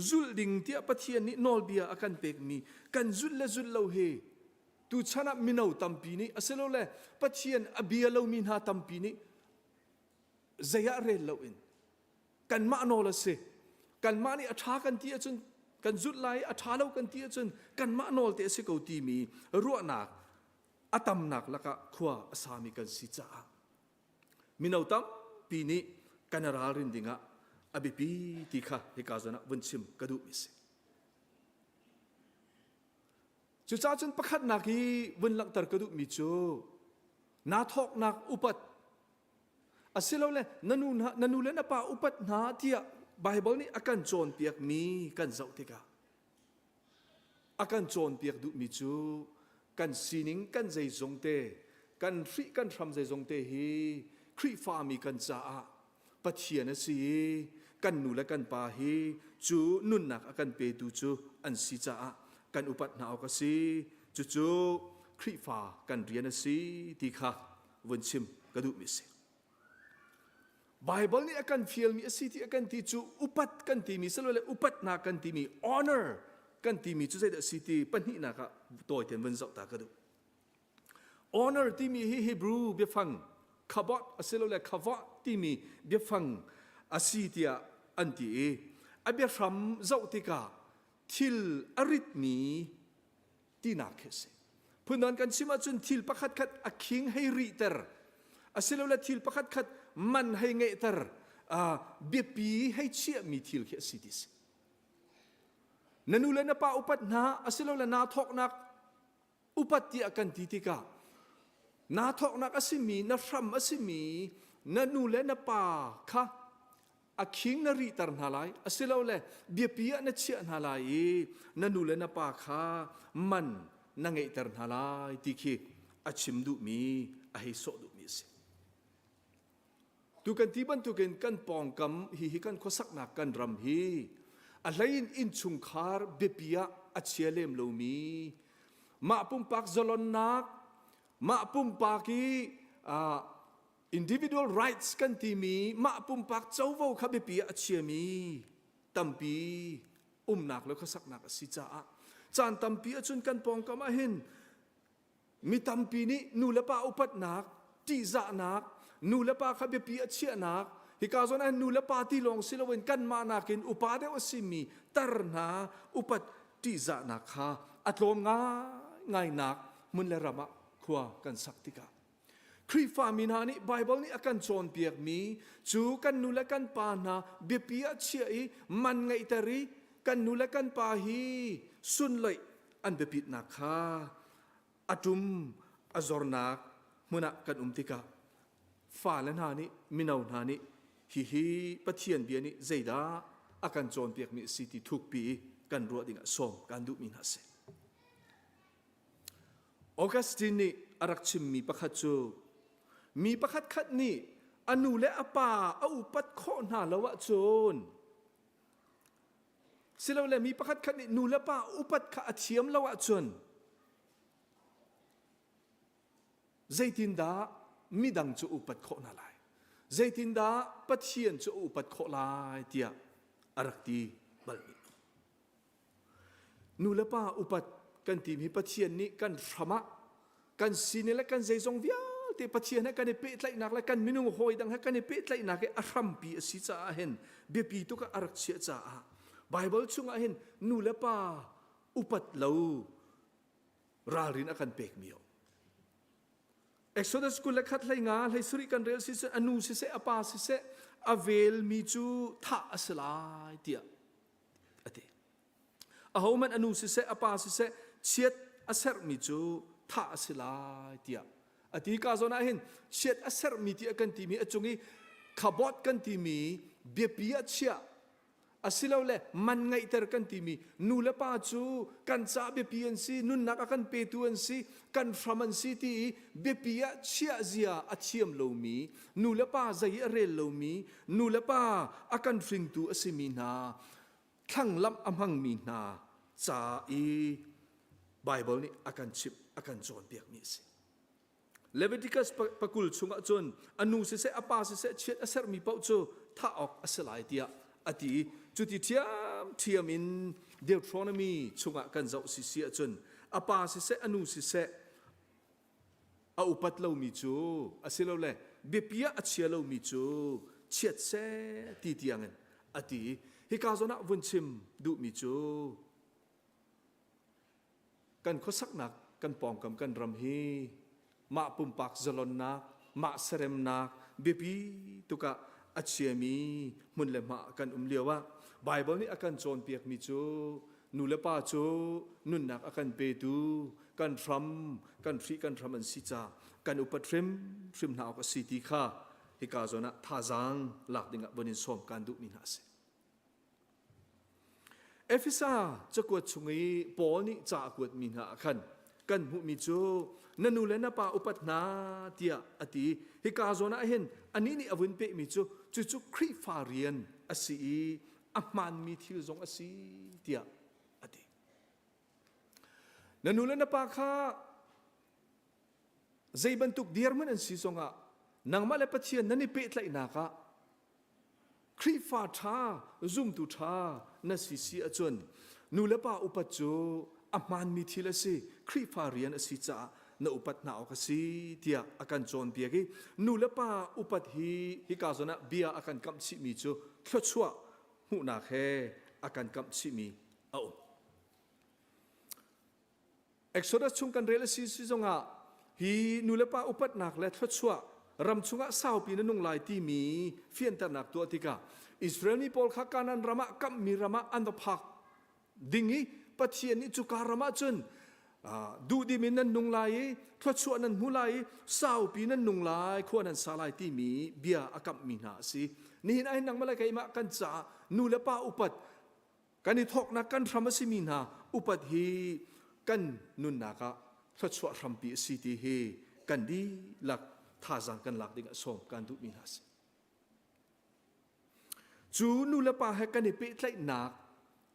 จุลดิ่งที่ปะเทียนนี่นอลเบียอากันเป็กมีกันจุลและจุลเราเฮตูชนะมินเอาตัมปีนี้อาศัยเราเลยปะเทียนอเบียเรามินหาตัมปีนี้ใจเร่เราเองกันมาโนละเสกันมานี่อัฐากันที่จนกันจุดไลอัฐาเรากันที่จนกันมาโนลเตสิเกาตีมีรัวหนักอัตมหนักแล้วก็ขวาสามีกันสิจ้ามินเอาตัมปีนี้กันรารินดิ่งะอบิปีติค่ะฮิกาจนะวันชิมกระดูมิสจุดจ้าจนประคัดนักฮีวันหลังตรกระดูมิจูนาทอกนักอุปัตอาศัยเราเลยนันูเลนปาอุปัตนาที่ไบเบิลนี่อาการโจรเปียกมีกันเจ้าติกาอาการโจรเปียกดูมิจูกันซีนิงกันใจจงเตกันฟรีกันทำใจจงเตฮีครีฟามีกันจ้าปะเทียนสิกันนูและกันปาฮีจูนุนนักอาการเปดูจูอันสิจ้ากันอุปัตนาเอากสิจูครีฟากันเรียนสิติกาวันชิมกระดูมิสไบเบิลนี่อาการฟิลมีสิที่อาการที่จูอุปัตกันที่มีสโลเลอุปัตนากันที่มี honor กันที่มีจูใจเดสิที่ปัญหานักตัวเทียนวันศุกร์ตากระดู honor ที่มีฮีบรูเบียฟังขบฏอาศัยเราเลยขบฏที่มีเบียฟังอาศิเตียอันที่อาเบียฟรัมเจ้าติกาทิลอริทมีที่นักเสพูดนั้นกันชิมาจนทิลประคัดขัดอาคิงให้รีเตอร์อาศัยเราเลยทิลประคัดขัดมันให้เงยเตอร์เบียปีให้เชี่ยมีทิลเขสิดิสนันูเลนปาอุปัตนาอาศัยเราเลยนาทอกนักอุปัตติอากันติติกานาทอกนักอาศิมีนาฟรัมอาศิมีนันูเลนปาค่ะอาคิงนารีตร์นาไลอาศัยเราเลยเบียปีนัเชี่ยนาไลนันูเลนปาค่ะมันนังเงยเตอร์นาไลติคีอาชิมดูมีอาฮิโซดูมีสิตุกันที่บันตุกันปองกำฮีกันขสักนักกันรำฮีอะไรอินชุงคาร์เบียปีอาเชียเลมโลมีมาปุ่มปากจลอนนักมาปุ่มปากี individual rights กันที่มีมาปุ่มปากเจ้าว่าขับเบียปีอาเชียมีตัมปีนักแล้วขสักนักสิจ้าจานตัมปีจนกันปองกำมาเห็นมีตัมปีนี้นูเลปาอุปัตนักที่จะนักนูเลปาขับเบียปีอาเชียนักฮิกาโซนันนูเลปาที่ลงสิลเวนกันมานักินอุปาเดวสิมีตร์นาอุปัตที่จะนักฮะอัตโลมง่ายนักมุนเลรามะขวากันสักติกาครีฟามินานี่ไบเบิลนี่อาการโจรเปียกมีจูกันนูเลกันปานาเบียปีอาเชียมันไงตรีกันนูเลกันปาฮีสุนเลยอันเบียปิดนักฮะอัตุมอจอร์นักมุนักกันติกาฟ้าและนานี่มินาวนานี่ฮีปะเทียนเบียนี่ใจดาอาการโจรเปียกมีสิทธิทุกปีกันรัวดิ่งสมกันดูมินาเซออกัสตินนี่อารักชิมมีประคัดจูมีประคัดขัดนี่อนุและอปาเอาอุปัตโคนาละวะโจนสิเราเลยมีประคัดขัดนี่นูและปาอุปัตขะเทียมละวะโจนใจตินดามีดังจูอุปัตโคนาลายใจตินดาปัทเชียนจูอุปัตโคลายเตียอารักตีบัลมี นูละป้าอุปัตกันทีมีปะเทียนนี้กันธรรมะกันสีนี่และกันใจทรงวิาที่ปะเทียนให้กันเปตไหลนักและกันมินุงหอยดังให้กันเปตไหลนักอารัมปีสิจ้าเห็นเบียปีตุกอารักเชียจ้าไบเบิลชุงเห็นนูละป้าอุปัตเลวราลินอากันเปกเมียวExhortations กุลขัดไหลงาไหลสุริกันเรลสิเสอนุสิเสอปาสิเสอเวลมีจูท่าสลายเดียอเดอาหมันอนุสิเสอปาสิเสเชียดอเซอร์มีจูท่าสลายเดียอดีกาโซนาเห็นเชียดอเซอร์มีที่กันที่มีอจงอีขบวกันที่มีเบียปีเชียอาศิลาวเล่มันไงเตอร์กันที่มีนูเลป้าจูกันซาเบียปีอันซีนุนนักกันเปตุอันซีกันฟรามันซีที่เบียปีเชียเซียอัจเชียมโลมีนูเลป้าใจเรลโลมีนูเลป้าอากันฟริงตูอสิมีนาทั้งลำอัมหังมีนาจาอีไบเบิลนี่อากันชิบอากันจอนเบียกมีสิเลวิติคัสปะกุลชุงอจนอนุสิเสอปาสิเสเชียดอเซอร์มีเป้าจูท่าออกอสลายเดียอดีจุดที่เทียมอินเดลทรอนมีชุงกันเจ้าสิเสียจนอปาสิเสอนุสิเสอุปัตเลวมีจูอสิเลวเล่เบียปีอัจเชียเลวมีจูเชียดเสตีเตียงเงินอดีฮิกาโซนะวุนชิมดูมีจูกันข้อสักหนักกันปองกำกันรำฮีมาปุ่มปากจลอนนักมาเสรมนักเบียปีตุกะอัจเชียมีมุนเลมากันเลียวว่าไบเบิลนี่อากันโจนเปียกมีจูนูเลป้าจูนุนนักอากันเปตูกันฟรัมกันฟรีกันฟรัมมันสิจากันอุปทริมนาวกับสิติข้าฮิกาโซนะท่าจังหลักดิ่งบนินสมกันดุมินาเซเอฟิซาจะกวดชงอีปอนี่จากกวดมินาขันกันหุมิจูนันูเลนะป้าอุปัตนาเตียอติฮิกาโซนะเห็นอันนี้นี่อวุนเปมิจูจุครีฟาเรียนอสีอามันมีทิลซงอสีเตียอตินันูเลนะป้าข้าใจบรรทุกเดียร์มันอันสีซงะนางมาเลปเชียนนั่นนี่เปตไลนักะครีฟาชาซุ่มตุชานั่นสีสีอจนนูเลป้าอุปัจจูอามันมีทิลสีครีฟาเรียนอสีจ้านอุปัตนาออกสีเดียอาการจอนเบียกีนูเลป้าอุปัตฮิกาโซนะเบียอาการกำชิมีจูทศชัวหูนาแค่อาการกำชิมีเอาเอ็กโซดัสชุงกันเรลซีซิซงะฮีนูเลป้าอุปัตนักและทศชัวรำชุงะสาวปีนันนุงลายที่มีเฟียนตนักตัวติกาอิสราเอลนี่พอลข้าการนันรำะกัมมีรำะอันตพักดิ่งนี้ปัจเจียนนี้จุการรำะจนดูดีมินันนุงลายทศชัวนันมุลายสาวปีนันนุงลายขวานันสาลายที่มีเบียอากัมมีนาสินี่นายนังมาเลยกันมากันจ้านูเลป้าอุปัตกันนี่ทอกนักกันทำสิมีนาอุปัตฮีกันนุนนักทศชัวรำปีสิทีฮีกันดีหลักท่าจังกันหลักดิ่งสมกันดูมีนาสิจูนูเลป้าให้กันนี่เปิดไหลนัก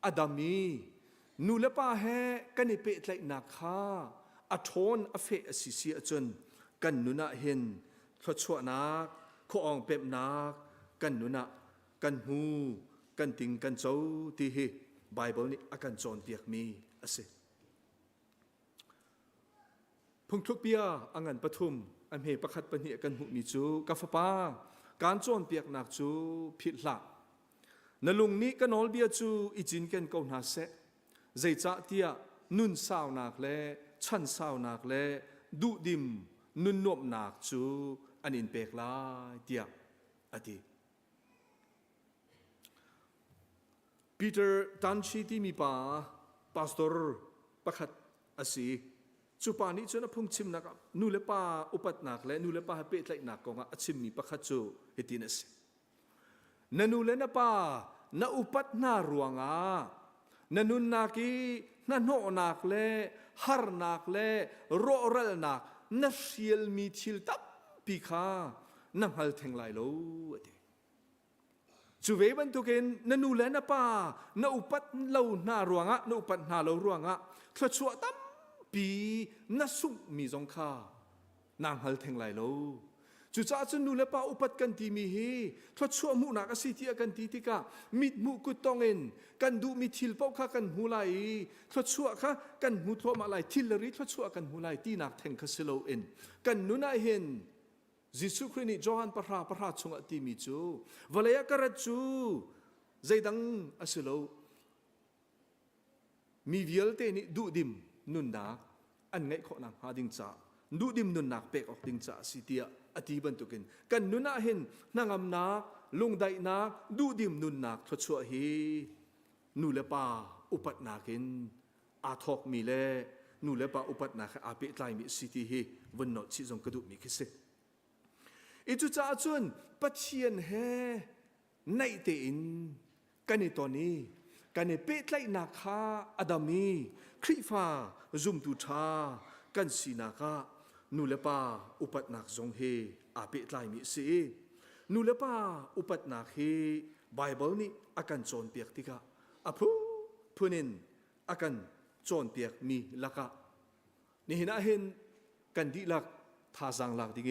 อดามีนูเลป้าแห่กันนี่เปิดไหลนักข้าอัทอนอเฟอสิเสียจนกันนุนะเห็นทศชัวนักข้อองเพ็บนักกันนุนะกันหูกันติงกันเจ้าที่ฮีไบเบิลนี่อากันจอนเปียกมีอสิพุ่งทุกเปียอังันปฐุมอันเหประคัดปนิกันหุมีจูกาฟป้าการจอนเปียกนักจูผิดหลักนลุงนี้กันอลเบียจูอิจินกันเกาหนาเซใจจ่าเตียนุนสาวนักเล่ชันสาวนักเล่ดุดิมนุนนวบนักจูอันอินเปกลาเตียอดีปีเตอร์ตันชีที่มีป่าพาสตอร์ประคัดอสีจุปานี้จนพุ่งชิมนักนูเลป้าอุปัตนักและนูเลป้าเปตไหลนักก็งาชิมมีประคัดจูเฮตินสนันูเลนป้านาอุปัตนารวงนันุนนักีนันโนนักเลฮาร์นักเลโรเรลนักนัชเชียลมีทิลตับปีข้านังฮัลเทงไลโลจูเวบันตุเกนนันูเลนป้านาอุปัตเลวนารวงนาอุปัตนาเลวรวงทศชัวตับปีนัสุมีจงข้านางฮัลเทงไลโลจ จุจ้าจนนูเลปาอุปัดกันตีมีฮีทศชัวมุนักสิทธิกันตีติกามิดมุกุตองเอ็นกันดูมิทิลปอกข้ากันหูไลทศชัวข้ากันหูทวมาไลทิลริทศชัวกันหูไลตีนักแทงคสิโลเอ็นกันนุนาเห็นยิสุครินิจอฮันปะราชงอติมิจูวะเลยกระจูใจดังอสิโลมีวิลเตนิดูดิมนุนนักอันไงขอนังหาดิงจ้าดูดิมนุนนักเป็กออกดิงจ้าสิเตียอธิบันตุกินกันนุนาเห็นนางอำนักลุงได้นักดูดิมนุนนักทศชัวฮีนูเลปาอุปัตนากินอาทอกมีเลนูเลปาอุปัตนาคอาเปตไลมีสิติฮีวันนอชิจงกระดูมีคิเซอิจุจ้าจวนปัจเจียนเฮในเตอินกันในตอนนี้กันในเปตไลนาคาอดามีคริฟาซุมตุชากันสีนาคานูเลปาอุปัตนักจงเฮอาเปตไลมีสินูเลปาอุปัตนักเฮไบเบิลนี้อากันโจนเปียกติกาอพูนินอากันโจนเปียกมีลักะนี่เห็นเห็นกันดีลักท่าสังลักดิเก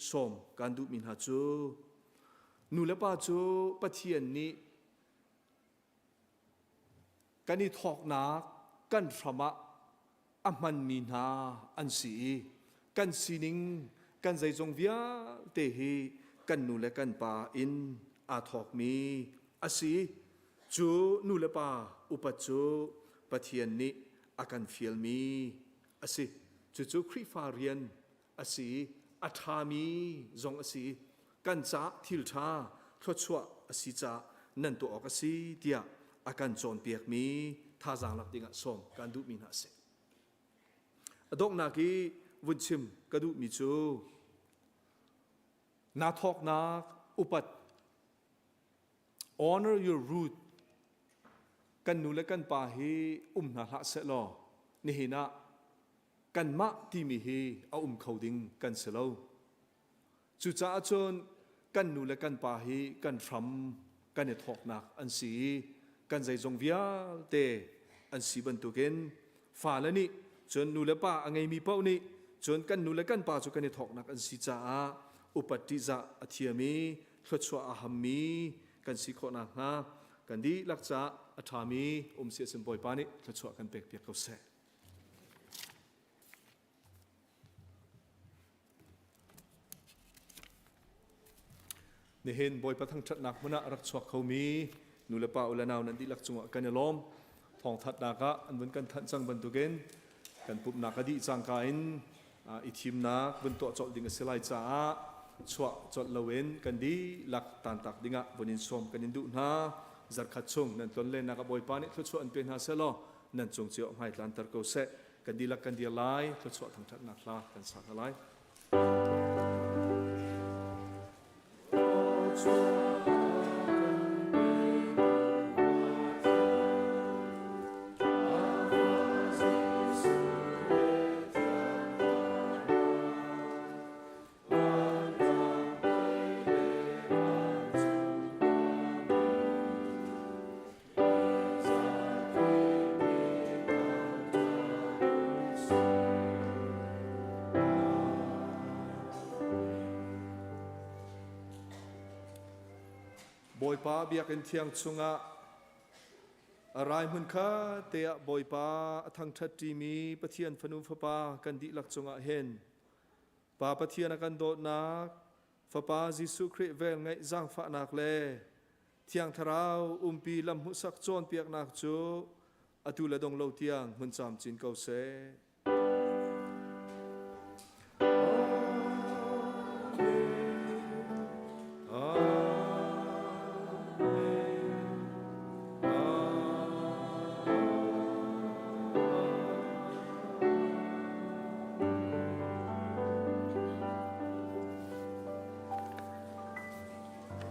สมกันดูมินหาจูนูเลปาจูปะเทียนนี้กันนี่ทอกนักกันฟรมะอามันมีนาอันสีกันสีนิงกันใจจงวิอาเตหีกันนูเลกันปาอินอาทอกมีอาสีจูนูเลปาอุปจูปะเทียนนี้อากันฟิลมีอาสีจูคริฟาเรียนอาศีอัฐามีจงอาศีกันจ้าทิลชาทศชัวอาศีจ้านั่นตัวออกอาศีเดียอาการโจนเปียกมีท่าจางหลักดิ่งสมการดูมีนาเสดอกนากีวุ้นชิมกระดูมีจูนาทอกนักอุปัต honor your root กันนูและกันปาฮีนาละเสลอนี่หินะกันมะที่มีฮีเอาเขาดิ่งกันเสลาจุจ้าจนกันนูและกันปาฮีกันฟรัมกันเนทอกนักอันสีกันใจจงวิอาเตอันสีบรรทุกินฝ่าและนี่จนนูและป้าอังไงมีเป้านี่จนกันนูและกันป้าจนกันเนทอกนักอันสีจ้าอุปติจ้าอธิยมีทศวอาหัมมีกันสีขอนักนะกันดีลักจ้าอธามีเสียสินบอยปานี่ทศวกันเปียกเขาเสในเห็นบอยประทังชัดนักมณะรักชวกเขามีนูเลปาอุลานาวนันดีลักจงกันเนลอมทองทัดนากะอันบนกันทันจังบรรทุกินกันปุบนักดีจังกายนอิทิมนักบนตัวจอดดิ่งเสลายจ้าชวกจอดละเวนกันดีลักตันตักดิ่งบนอินสมกันอินดูนาจัดขัดชงนั่นตอนเล่นนักบอยปานิทศวอันเป็นฮาเซลนั่นจงเจียวให้ตันตักเขาเสกันดีลักกันดีลายทศวทั้งชัดนักลากันสักลาย บอยป้าเบียกันเทียงชงะอะไรมุนค่าเตะบอยป้าทั้งทัดจีมีปะเทียนฟนุฟป้ากันดิลักชงะเห็นป้าปะเทียนกันโดดนักฟป้าจิสุคริเวงไงจังฟ้านักเล่เทียงทราวปีลำหุสักโจนเปียกนักจูอตุละดงโลเทียงมันจำจินเกาเส